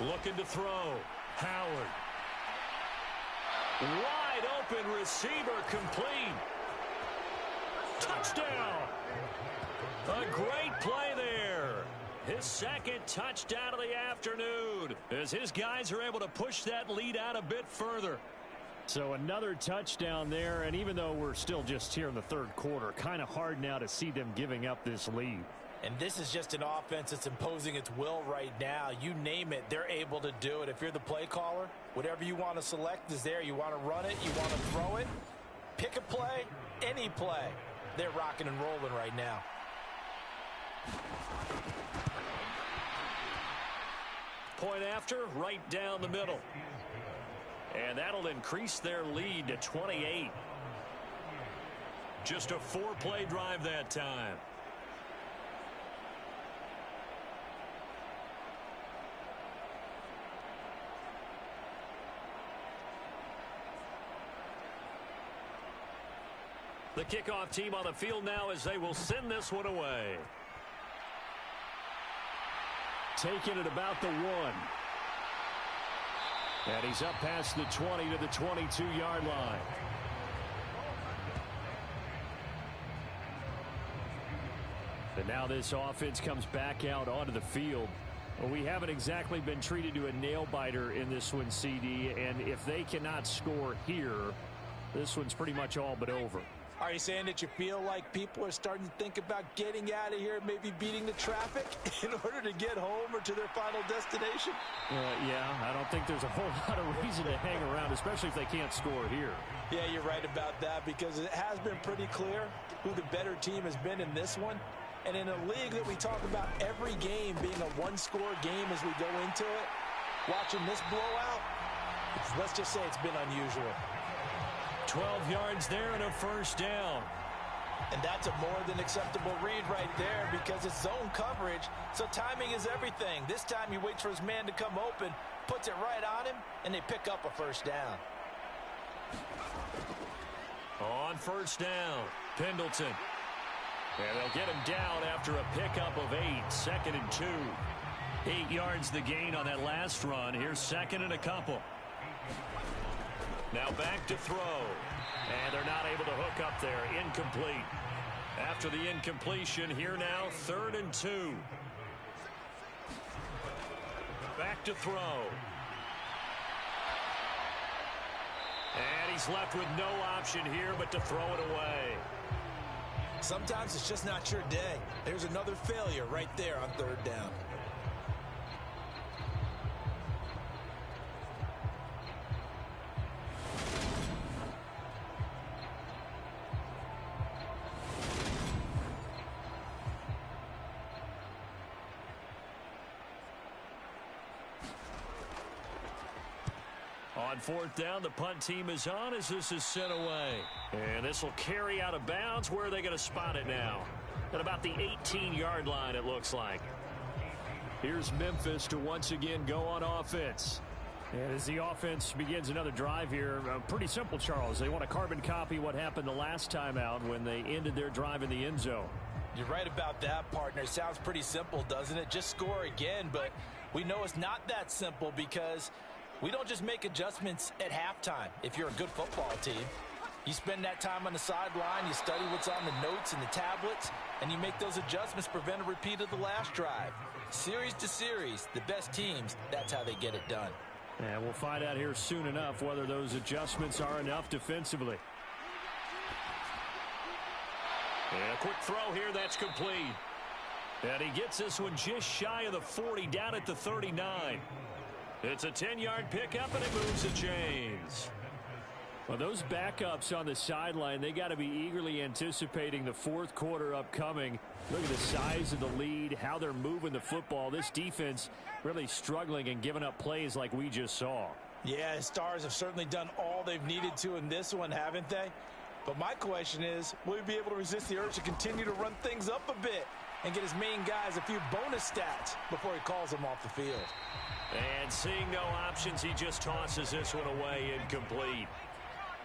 Looking to throw. Howard. Wide open receiver, complete. Touchdown. A great play there. His second touchdown of the afternoon as his guys are able to push that lead out a bit further. So another touchdown there, and even though we're still just here in the third quarter, kind of hard now to see them giving up this lead. And this is just an offense that's imposing its will right now. You name it, they're able to do it. If you're the play caller, whatever you want to select is there. You want to run it, you want to throw it, pick a play, any play. They're rocking and rolling right now. Point after, right down the middle. And that'll increase their lead to 28. Just a 4-play drive that time. The kickoff team on the field now as they will send this one away. Taking it about the 1. And he's up past the 20 to the 22-yard line. And now this offense comes back out onto the field. Well, we haven't exactly been treated to a nail-biter in this one, CD. And if they cannot score here, this one's pretty much all but over. Are you saying that you feel like people are starting to think about getting out of here, maybe beating the traffic in order to get home or to their final destination? Yeah, I don't think there's a whole lot of reason to hang around, especially if they can't score here. Yeah, you're right about that because it has been pretty clear who the better team has been in this one. And in a league that we talk about every game being a one-score game as we go into it, watching this blowout, let's just say it's been unusual. 12 yards there and a first down. And that's a more than acceptable read right there because it's zone coverage, so timing is everything. This time he waits for his man to come open, puts it right on him, and they pick up a first down. On first down, Pendleton. And they'll get him down after a pickup of 8, 2nd and 2. 8 yards the gain on that last run. Here's 2nd and a couple. Now back to throw. And they're not able to hook up there. Incomplete. After the incompletion, here now, 3rd and 2. Back to throw. And he's left with no option here but to throw it away. Sometimes it's just not your day. There's another failure right there on 3rd down. On 4th down, the punt team is on as this is sent away. And this will carry out of bounds. Where are they going to spot it now? At about the 18-yard line, it looks like. Here's Memphis to once again go on offense. And as the offense begins another drive here, pretty simple, Charles. They want to carbon copy what happened the last time out when they ended their drive in the end zone. You're right about that, partner. Sounds pretty simple, doesn't it? Just score again, but we know it's not that simple because we don't just make adjustments at halftime if you're a good football team. You spend that time on the sideline, you study what's on the notes and the tablets, and you make those adjustments to prevent a repeat of the last drive. Series to series, the best teams, that's how they get it done. And we'll find out here soon enough whether those adjustments are enough defensively. And a quick throw here, that's complete. And he gets this one just shy of the 40, down at the 39. It's a 10-yard pickup, and it moves the chains. Well, those backups on the sideline, they got to be eagerly anticipating the 4th quarter upcoming. Look at the size of the lead, how they're moving the football. This defense really struggling and giving up plays like we just saw. Yeah, the Stars have certainly done all they've needed to in this one, haven't they? But my question is, will he be able to resist the urge to continue to run things up a bit and get his main guys a few bonus stats before he calls them off the field? And seeing no options, he just tosses this one away, incomplete.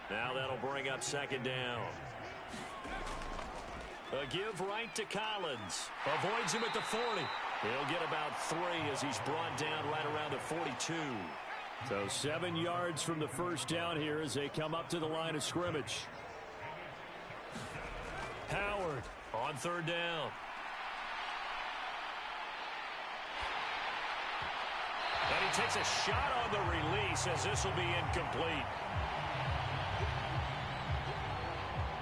Now that'll bring up 2nd down. A give right to Collins. Avoids him at the 40. He'll get about 3 as he's brought down right around the 42. So 7 yards from the first down here as they come up to the line of scrimmage. Howard on 3rd down. And he takes a shot on the release as this will be incomplete.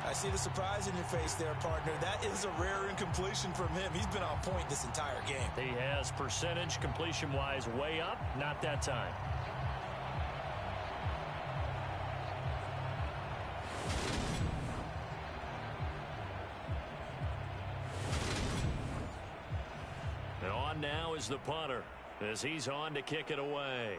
I see the surprise in your face there, partner. That is a rare incompletion from him. He's been on point this entire game. He has percentage completion-wise way up. Not that time. And on now is the punter as he's on to kick it away.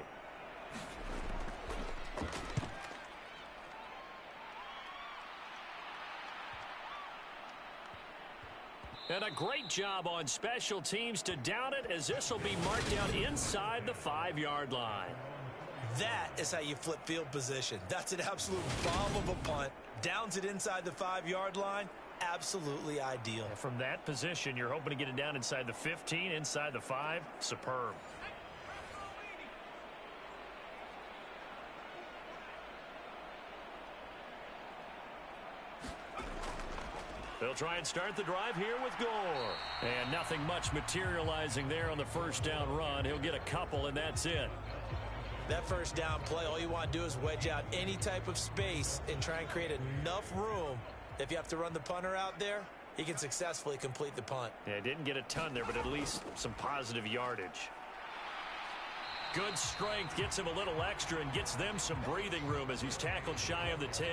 And a great job on special teams to down it, as this will be marked out inside the 5-yard line. That is how you flip field position. That's an absolute bomb of a punt. Downs it inside the 5-yard line. Absolutely ideal. And from that position, you're hoping to get it down inside the 15, inside the 5. Superb. They'll try and start the drive here with Gore. And nothing much materializing there on the first down run. He'll get a couple, and that's it. That first down play, all you want to do is wedge out any type of space and try and create enough room. If you have to run the punter out there, he can successfully complete the punt. Yeah, didn't get a ton there, but at least some positive yardage. Good strength gets him a little extra and gets them some breathing room as he's tackled shy of the 10.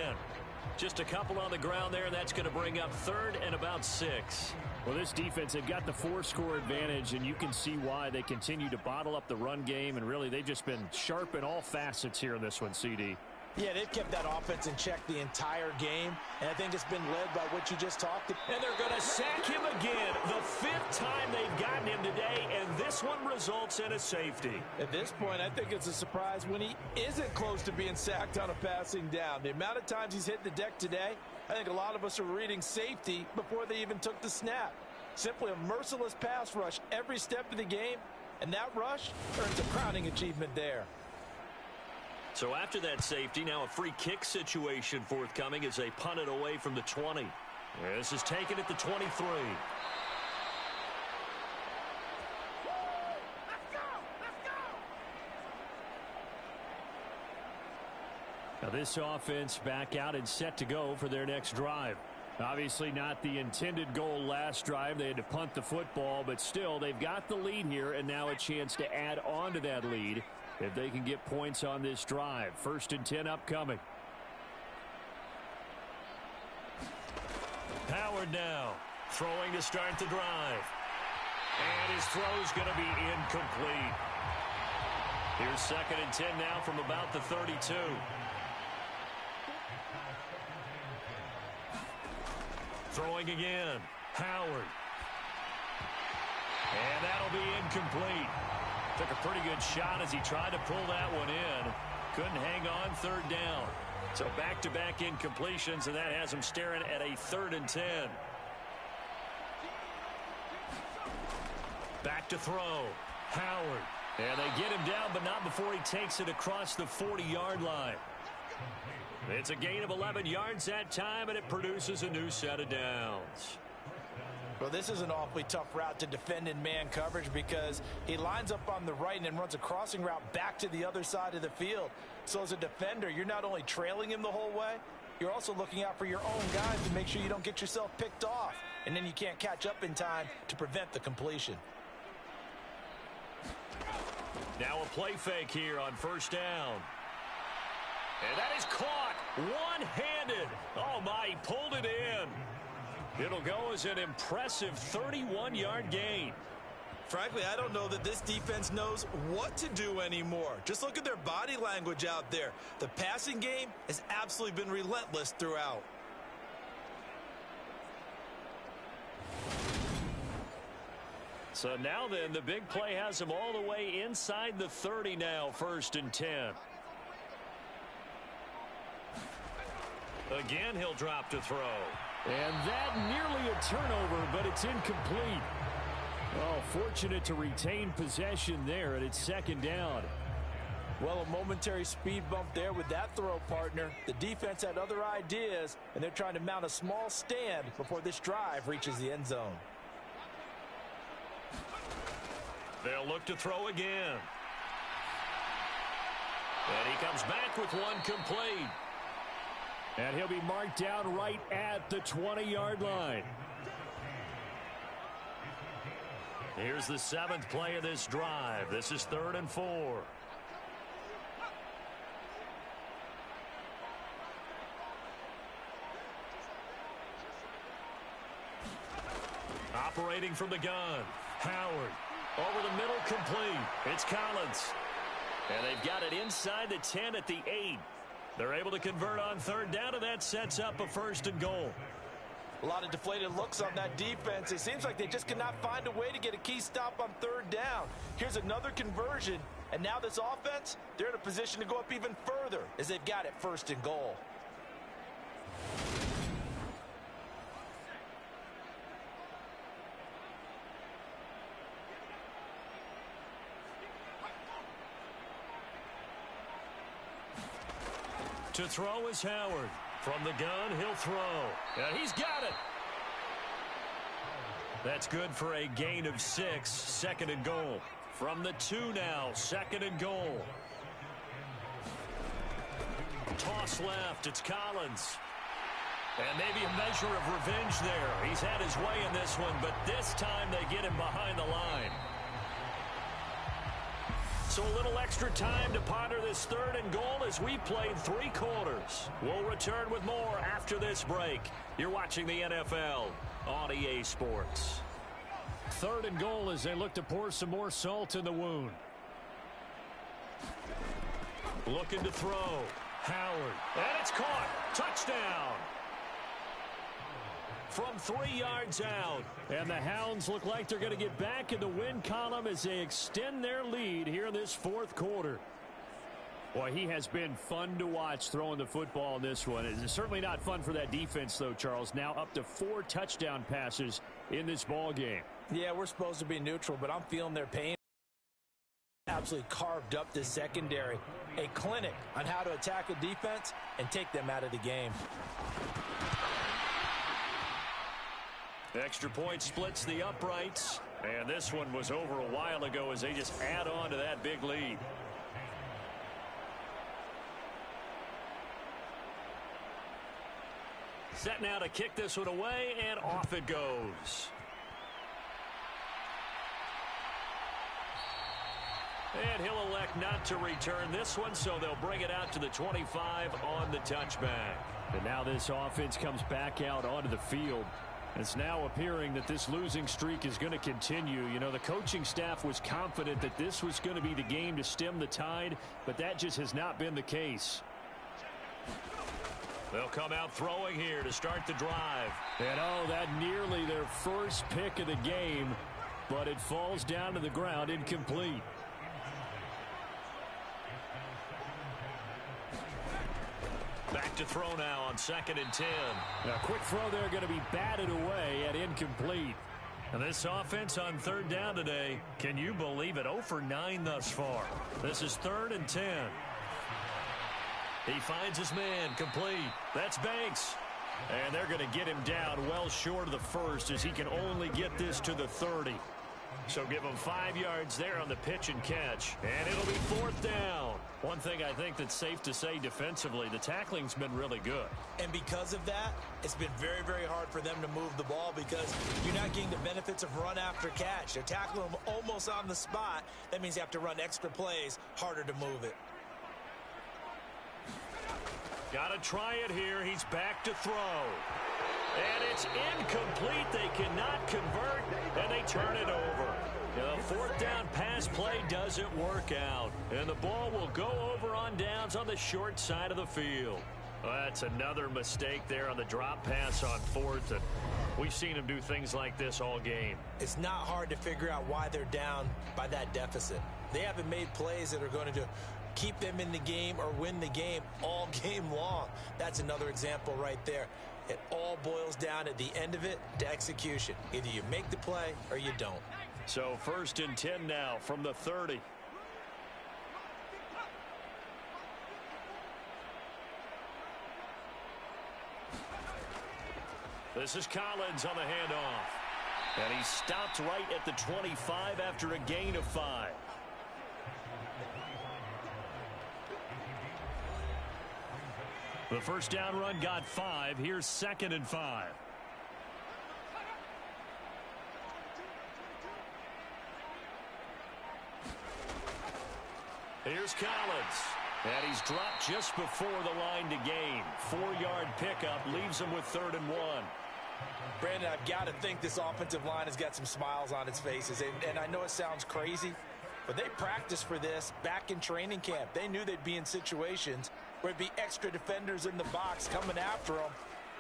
Just a couple on the ground there, and that's going to bring up 3rd and about 6. Well, this defense, they've got the 4-score advantage, and you can see why they continue to bottle up the run game, and really they've just been sharp in all facets here in this one, CD. Yeah, they've kept that offense in check the entire game, and I think it's been led by what you just talked about. And they're going to sack him again, the 5th time they've gotten him today, and this one results in a safety. At this point, I think it's a surprise when he isn't close to being sacked on a passing down. The amount of times he's hit the deck today, I think a lot of us are reading safety before they even took the snap. Simply a merciless pass rush every step of the game, and that rush earns a crowning achievement there. So after that safety, now a free kick situation forthcoming as they punt it away from the 20. This is taken at the 23. Now this offense back out and set to go for their next drive. Obviously not the intended goal last drive. They had to punt the football, but still they've got the lead here, and now a chance to add on to that lead if they can get points on this drive. 1st and 10 upcoming. Howard now throwing to start the drive. And his throw's going to be incomplete. Here's 2nd and 10 now from about the 32. Throwing again. Howard. And that'll be incomplete. Took a pretty good shot as he tried to pull that one in. Couldn't hang on 3rd down. So back-to-back incompletions, and that has him staring at a 3rd and 10. Back to throw. Howard. And they get him down, but not before he takes it across the 40-yard line. It's a gain of 11 yards that time, and it produces a new set of downs. Well, this is an awfully tough route to defend in man coverage because he lines up on the right and then runs a crossing route back to the other side of the field. So as a defender, you're not only trailing him the whole way, you're also looking out for your own guys to make sure you don't get yourself picked off. And then you can't catch up in time to prevent the completion. Now a play fake here on 1st down. And that is caught one-handed. Oh, my, he pulled it in. It'll go as an impressive 31-yard gain. Frankly, I don't know that this defense knows what to do anymore. Just look at their body language out there. The passing game has absolutely been relentless throughout. So now then, the big play has him all the way inside the 30 now, 1st and 10. Again, he'll drop to throw. And that nearly a turnover, but it's incomplete. Oh, fortunate to retain possession there, and it's 2nd down. Well, a momentary speed bump there with that throw, partner. The defense had other ideas, and they're trying to mount a small stand before this drive reaches the end zone. They'll look to throw again. And he comes back with one complete. And he'll be marked down right at the 20-yard line. Here's the 7th play of this drive. This is 3rd and 4. Operating from the gun. Howard. Over the middle, complete. It's Collins. And they've got it inside the 10 at the 8. They're able to convert on 3rd down, and that sets up a 1st and goal. A lot of deflated looks on that defense. It seems like they just cannot find a way to get a key stop on third down. Here's another conversion, and now this offense, they're in a position to go up even further as they've got it 1st and goal. To throw is Howard. From the gun, he'll throw. And he's got it. That's good for a gain of 6, 2nd and goal. From the 2 now, 2nd and goal. Toss left, it's Collins. And maybe a measure of revenge there. He's had his way in this one, but this time they get him behind the line. So a little extra time to ponder this 3rd and goal as we played 3 quarters. We'll return with more after this break. You're watching the NFL on EA Sports. 3rd and goal as they look to pour some more salt in the wound. Looking to throw. Howard. And it's caught. Touchdown. From 3 yards out. And the Hounds look like they're going to get back in the win column as they extend their lead here in this 4th quarter. Boy, he has been fun to watch throwing the football in this one. It's certainly not fun for that defense, though, Charles. Now up to 4 touchdown passes in this ball game. Yeah, we're supposed to be neutral, but I'm feeling their pain. Absolutely carved up this secondary. A clinic on how to attack a defense and take them out of the game. Extra point splits the uprights. And this one was over a while ago as they just add on to that big lead. Set now to kick this one away, and off it goes. And he'll elect not to return this one, so they'll bring it out to the 25 on the touchback. And now this offense comes back out onto the field. It's now appearing that this losing streak is going to continue. You know, the coaching staff was confident that this was going to be the game to stem the tide, but that just has not been the case. They'll come out throwing here to start the drive. And oh, that nearly their first pick of the game, but it falls down to the ground incomplete. Back to throw now on 2nd and 10. A quick throw there going to be batted away at incomplete. And this offense on 3rd down today, can you believe it? 0 for 9 thus far. This is 3rd and 10. He finds his man complete. That's Banks. And they're going to get him down well short of the 1st as he can only get this to the 30. So give him 5 yards there on the pitch and catch. And it'll be 4th down. One thing I think that's safe to say defensively, the tackling's been really good. And because of that, it's been very, very hard for them to move the ball because you're not getting the benefits of run after catch. They're tackling them almost on the spot. That means you have to run extra plays, harder to move it. Got to try it here. He's back to throw. And it's incomplete. They cannot convert, and they turn it over. The 4th down pass play doesn't work out. And the ball will go over on downs on the short side of the field. Well, that's another mistake there on the drop pass on 4th. And we've seen him do things like this all game. It's not hard to figure out why they're down by that deficit. They haven't made plays that are going to keep them in the game or win the game all game long. That's another example right there. It all boils down at the end of it to execution. Either you make the play or you don't. So 1st and 10 now from the 30. This is Collins on the handoff. And he stopped right at the 25 after a gain of 5. The 1st down run got 5. Here's 2nd and 5. Here's Collins. And he's dropped just before the line to gain. 4-yard pickup leaves him with 3rd and 1. Brandon, I've got to think this offensive line has got some smiles on its faces. And I know it sounds crazy, but they practiced for this back in training camp. They knew they'd be in situations where it'd be extra defenders in the box coming after them.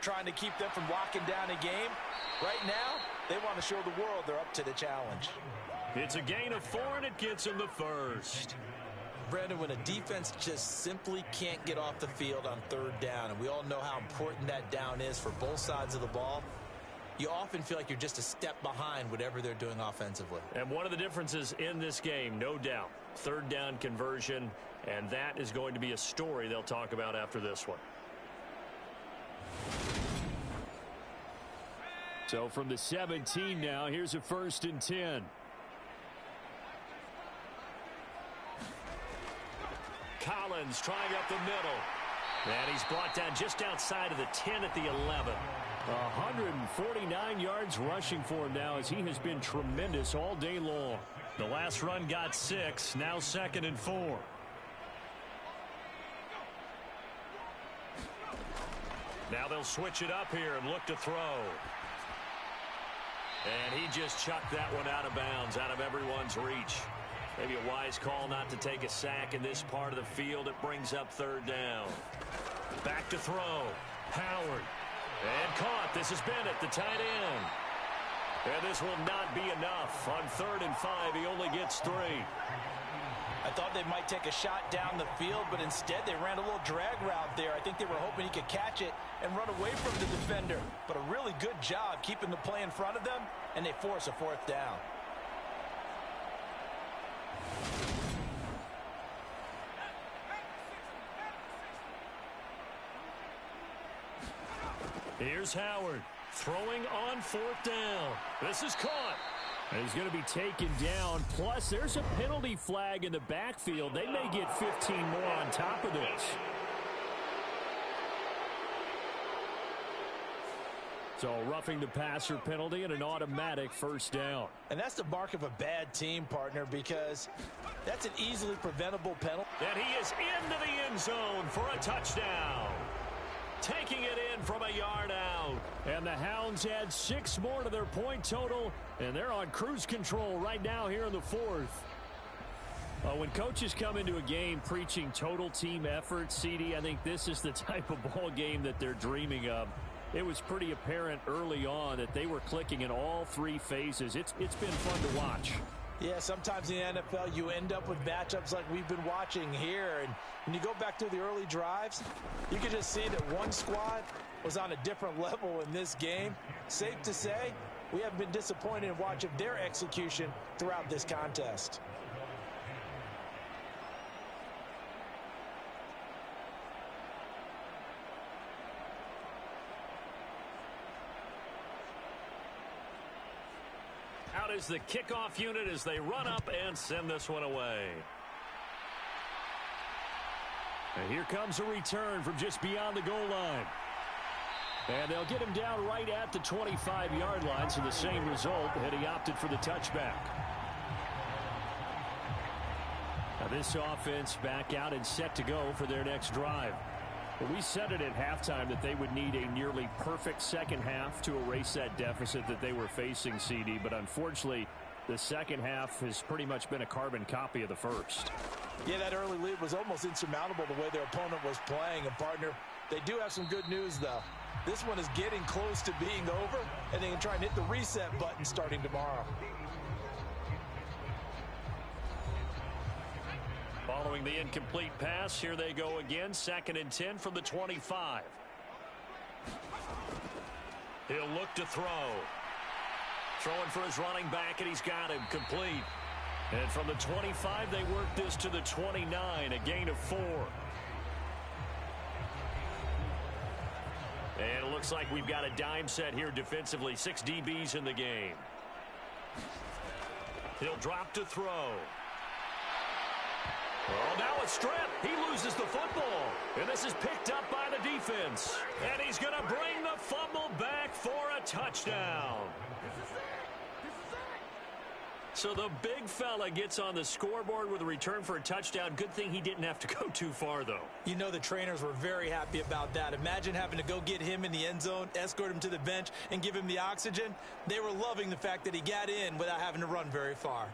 trying to keep them from locking down a game. Right now, they want to show the world they're up to the challenge. It's a gain of 4, and it gets him the first. Brandon, when a defense just simply can't get off the field on third down, and we all know how important that down is for both sides of the ball, you often feel like you're just a step behind whatever they're doing offensively. And one of the differences in this game, no doubt, third down conversion, and that is going to be a story they'll talk about after this one. So from the 17 now, here's a 1st and 10. Collins trying up the middle. And he's brought down just outside of the 10 at the 11. 149 yards rushing for him now as he has been tremendous all day long. The last run got 6, now 2nd and 4. Now they'll switch it up here and look to throw. And he just chucked that one out of bounds, out of everyone's reach. Maybe a wise call not to take a sack in this part of the field. It brings up 3rd down. Back to throw. Howard. And caught. This is Bennett, the tight end. And this will not be enough. On 3rd and 5, he only gets 3. I thought they might take a shot down the field, but instead they ran a little drag route there. I think they were hoping he could catch it and run away from the defender. But a really good job keeping the play in front of them, and they force a 4th down. Here's Howard throwing on 4th down. This is caught. And he's going to be taken down. Plus, there's a penalty flag in the backfield. They may get 15 more on top of this. So roughing the passer penalty and an automatic 1st down. And that's the mark of a bad team, partner, because that's an easily preventable penalty. And he is into the end zone for a touchdown. Taking it in from a yard out. And the Hounds add 6 more to their point total, and they're on cruise control right now here in the 4th. When coaches come into a game preaching total team effort, CD, I think this is the type of ball game that they're dreaming of. It was pretty apparent early on that they were clicking in all 3 phases. It's been fun to watch. Yeah, sometimes in the NFL you end up with matchups like we've been watching here. And when you go back to the early drives, you can just see that one squad was on a different level in this game. Safe to say, we haven't been disappointed in watching their execution throughout this contest. Out is the kickoff unit as they run up and send this one away. And here comes a return from just beyond the goal line. And they'll get him down right at the 25-yard line, so the same result, and he opted for the touchback. Now this offense back out and set to go for their next drive. We said it at halftime that they would need a nearly perfect second half to erase that deficit that they were facing, CD. But unfortunately, the second half has pretty much been a carbon copy of the first. Yeah, that early lead was almost insurmountable the way their opponent was playing. And, partner, they do have some good news, though. This one is getting close to being over, and they can try and hit the reset button starting tomorrow. Following the incomplete pass, here they go again. 2nd and 10 from the 25. He'll look to throw. Throwing for his running back, and he's got him complete. And from the 25, they work this to the 29, a gain of 4. And it looks like we've got a dime set here defensively. 6 DBs in the game. He'll drop to throw. Oh, now a strip. He loses the football. And this is picked up by the defense. And he's going to bring the fumble back for a touchdown. So the big fella gets on the scoreboard with a return for a touchdown. Good thing he didn't have to go too far, though. You know the trainers were very happy about that. Imagine having to go get him in the end zone, escort him to the bench, and give him the oxygen. They were loving the fact that he got in without having to run very far.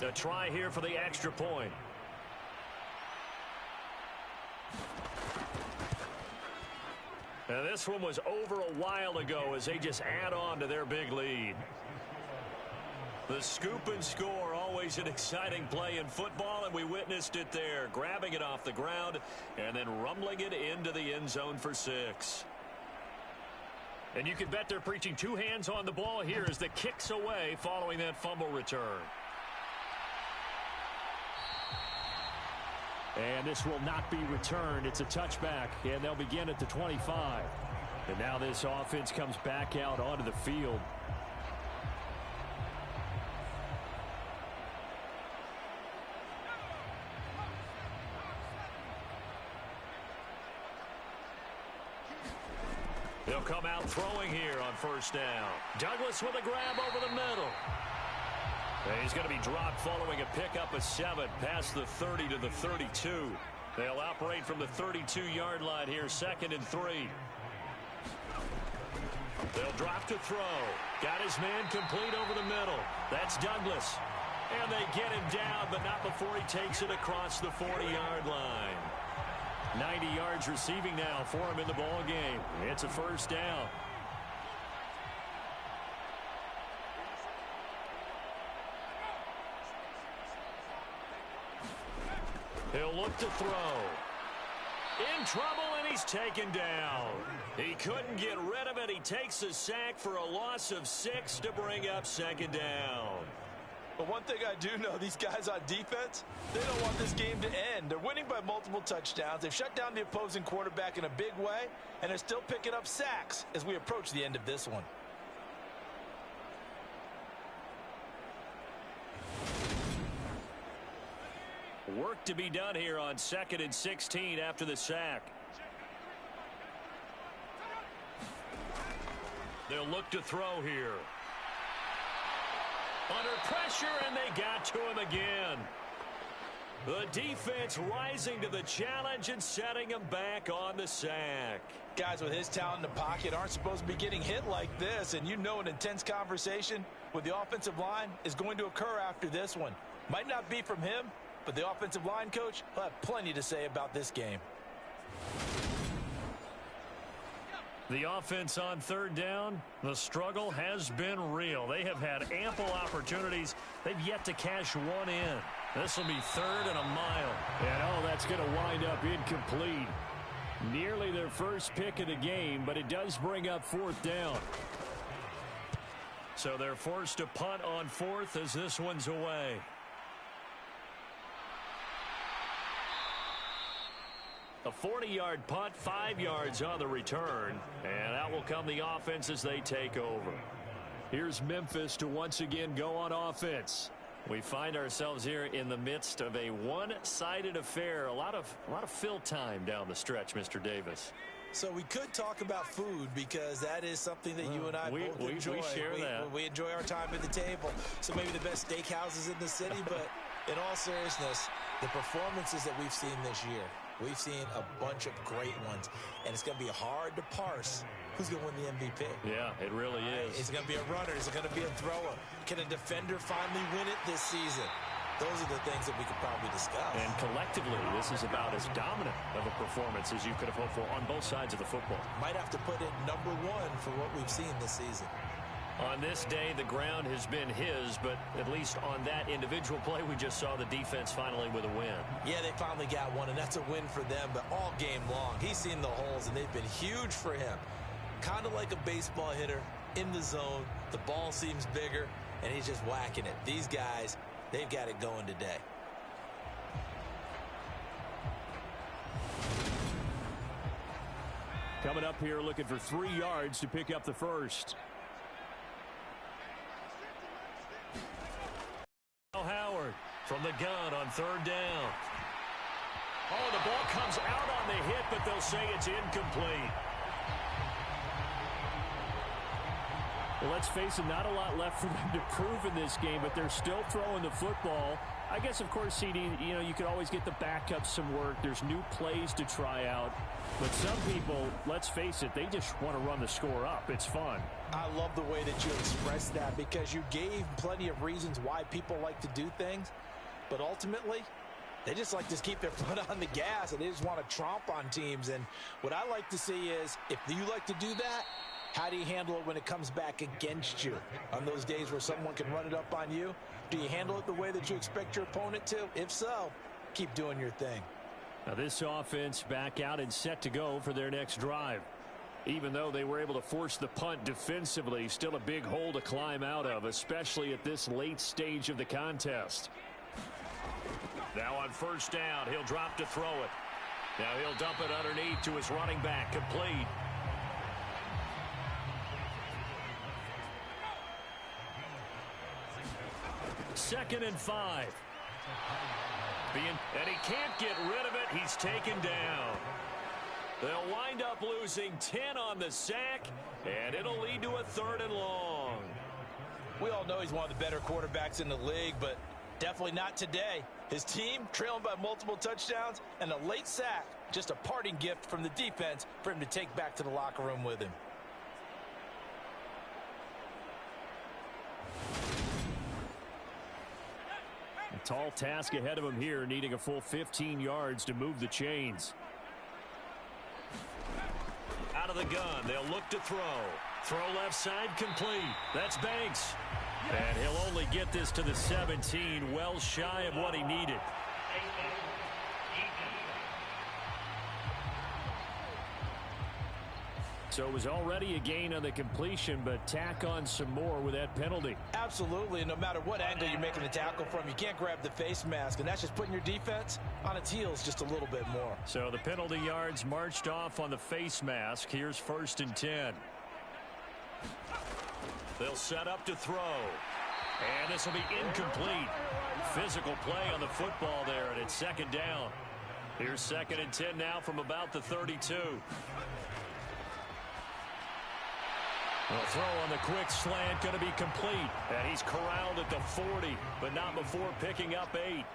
A try here for the extra point. And this one was over a while ago as they just add on to their big lead. The scoop and score, always an exciting play in football, and we witnessed it there, grabbing it off the ground and then rumbling it into the end zone for 6. And you can bet they're preaching 2 hands on the ball here as the kick's away following that fumble return. And this will not be returned. It's a touchback, and they'll begin at the 25. And now this offense comes back out onto the field. They'll come out throwing here on first down. Douglas with a grab over the middle. And he's going to be dropped following a pickup of 7 past the 30 to the 32. They'll operate from the 32-yard line here, 2nd and 3. They'll drop to throw. Got his man complete over the middle. That's Douglas. And they get him down, but not before he takes it across the 40-yard line. 90 yards receiving now for him in the ball game. It's a first down. He'll look to throw. In trouble, and he's taken down. He couldn't get rid of it. He takes a sack for a loss of 6 to bring up 2nd down. But one thing I do know, these guys on defense, they don't want this game to end. They're winning by multiple touchdowns. They've shut down the opposing quarterback in a big way, and they're still picking up sacks as we approach the end of this one. Work to be done here on 2nd and 16 after the sack. They'll look to throw here. Under pressure, and they got to him again. The defense rising to the challenge and setting him back on the sack. Guys with his talent in the pocket aren't supposed to be getting hit like this, and you know an intense conversation with the offensive line is going to occur after this one. Might not be from him, but the offensive line coach will have plenty to say about this game. The offense on 3rd down, the struggle has been real. They have had ample opportunities. They've yet to cash one in. This will be 3rd and a mile. And that's going to wind up incomplete. Nearly their first pick of the game, but it does bring up 4th down. So they're forced to punt on 4th as this one's away. A 40-yard punt, 5 yards on the return. And out will come the offense as they take over. Here's Memphis to once again go on offense. We find ourselves here in the midst of a one-sided affair. A lot of fill time down the stretch, Mr. Davis. So we could talk about food because that is something that you and I both enjoy. We share that. We enjoy our time at the table. So maybe the best steakhouses in the city, but in all seriousness, the performances that we've seen this year, we've seen a bunch of great ones, and it's going to be hard to parse who's going to win the MVP. Yeah, it really is. Is it going to be a runner? Is it going to be a thrower? Can a defender finally win it this season? Those are the things that we could probably discuss. And collectively, this is about as dominant of a performance as you could have hoped for on both sides of the football. Might have to put it number 1 for what we've seen this season. On this day, the ground has been his, but at least on that individual play, we just saw the defense finally with a win. Yeah, they finally got one, and that's a win for them, but all game long, he's seen the holes, and they've been huge for him. Kind of like a baseball hitter in the zone. The ball seems bigger, and he's just whacking it. These guys, they've got it going today. Coming up here looking for 3 yards to pick up the first. Howard from the gun on 3rd down. Oh, the ball comes out on the hit, but they'll say it's incomplete. Well, let's face it, not a lot left for them to prove in this game, but they're still throwing the football. I guess, of course, CD, you could always get the backup some work. There's new plays to try out. But some people, let's face it, they just want to run the score up. It's fun. I love the way that you expressed that because you gave plenty of reasons why people like to do things. But ultimately, they just like to keep their foot on the gas, and they just want to tromp on teams. And what I like to see is, if you like to do that, how do you handle it when it comes back against you? On those days where someone can run it up on you, do you handle it the way that you expect your opponent to? If so, keep doing your thing. Now this offense back out and set to go for their next drive. Even though they were able to force the punt defensively, still a big hole to climb out of, especially at this late stage of the contest. Now on first down, he'll drop to throw it. Now he'll dump it underneath to his running back, complete. Second and 5. And he can't get rid of it. He's taken down. They'll wind up losing 10 on the sack, and it'll lead to a 3rd and long. We all know he's one of the better quarterbacks in the league, but definitely not today. His team trailing by multiple touchdowns and a late sack. Just a parting gift from the defense for him to take back to the locker room with him. A tall task ahead of him here, needing a full 15 yards to move the chains. Out of the gun, they'll look to throw. Throw left side, complete. That's Banks. And he'll only get this to the 17, well shy of what he needed. So it was already a gain on the completion, but tack on some more with that penalty. Absolutely. No matter what angle you're making the tackle from, you can't grab the face mask, and that's just putting your defense on its heels just a little bit more. So the penalty yards marched off on the face mask. Here's 1st and 10. They'll set up to throw. And this will be incomplete. Physical play on the football there, and it's 2nd down. Here's 2nd and 10 now from about the 32. A throw on the quick slant, going to be complete. And he's corralled at the 40, but not before picking up 8.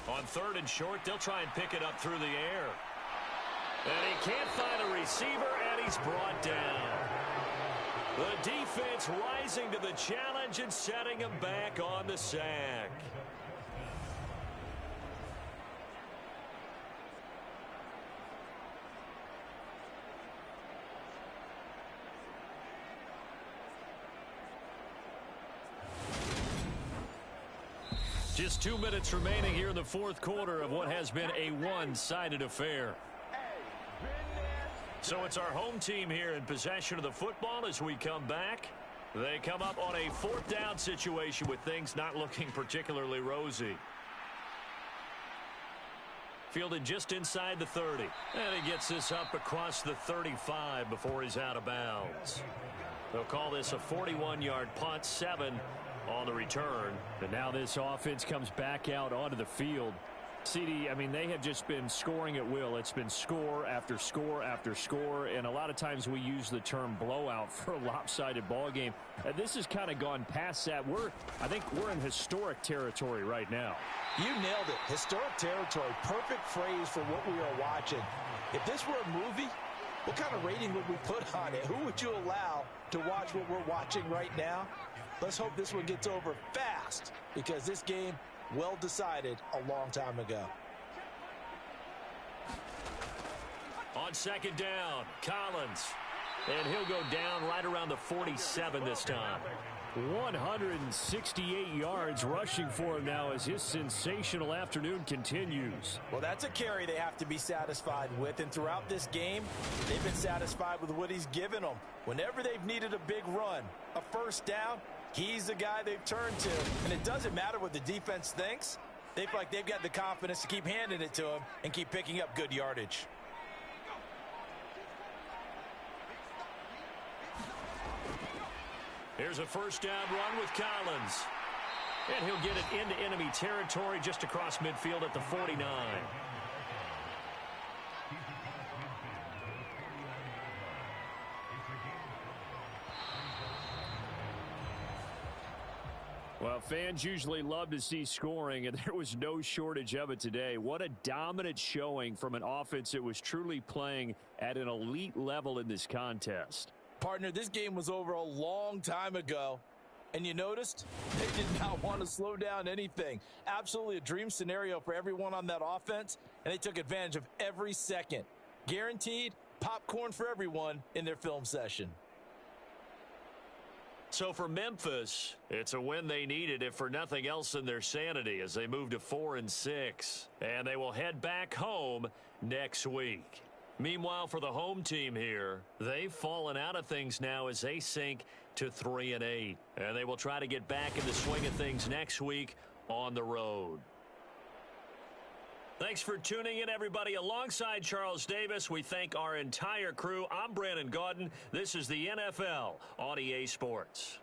On 3rd and short, they'll try and pick it up through the air. And he can't find a receiver, and he's brought down. The defense rising to the challenge and setting him back on the sack. Just 2 minutes remaining here in the 4th quarter of what has been a one-sided affair. So it's our home team here in possession of the football as we come back. They come up on a 4th down situation with things not looking particularly rosy. Fielded just inside the 30. And he gets this up across the 35 before he's out of bounds. They'll call this a 41-yard punt, 7 on the return. And now this offense comes back out onto the field. CD, I mean, they have just been scoring at will. It's been score after score after score, and a lot of times we use the term blowout for a lopsided ball game. And this has kind of gone past that. I think we're in historic territory right now. You nailed it. Historic territory. Perfect phrase for what we are watching. If this were a movie, what kind of rating would we put on it? Who would you allow to watch what we're watching right now? Let's hope this one gets over fast, because this game, well decided a long time ago. On 2nd down, Collins. And he'll go down right around the 47 this time. 168 yards rushing for him now as his sensational afternoon continues. Well, that's a carry they have to be satisfied with. And throughout this game, they've been satisfied with what he's given them. Whenever they've needed a big run, a 1st down, he's the guy they've turned to. And it doesn't matter what the defense thinks. They feel like they've got the confidence to keep handing it to him and keep picking up good yardage. Here's a 1st down run with Collins. And he'll get it into enemy territory just across midfield at the 49. Well, fans usually love to see scoring, and there was no shortage of it today. What a dominant showing from an offense that was truly playing at an elite level in this contest. Partner, this game was over a long time ago, and you noticed they did not want to slow down anything. Absolutely a dream scenario for everyone on that offense, and they took advantage of every second. Guaranteed popcorn for everyone in their film session. So for Memphis, it's a win they needed, if for nothing else than their sanity, as they move to 4-6. And they will head back home next week. Meanwhile, for the home team here, they've fallen out of things now as they sink to 3-8. And they will try to get back in the swing of things next week on the road. Thanks for tuning in, everybody. Alongside Charles Davis, we thank our entire crew. I'm Brandon Gaudin. This is the NFL on EA Sports.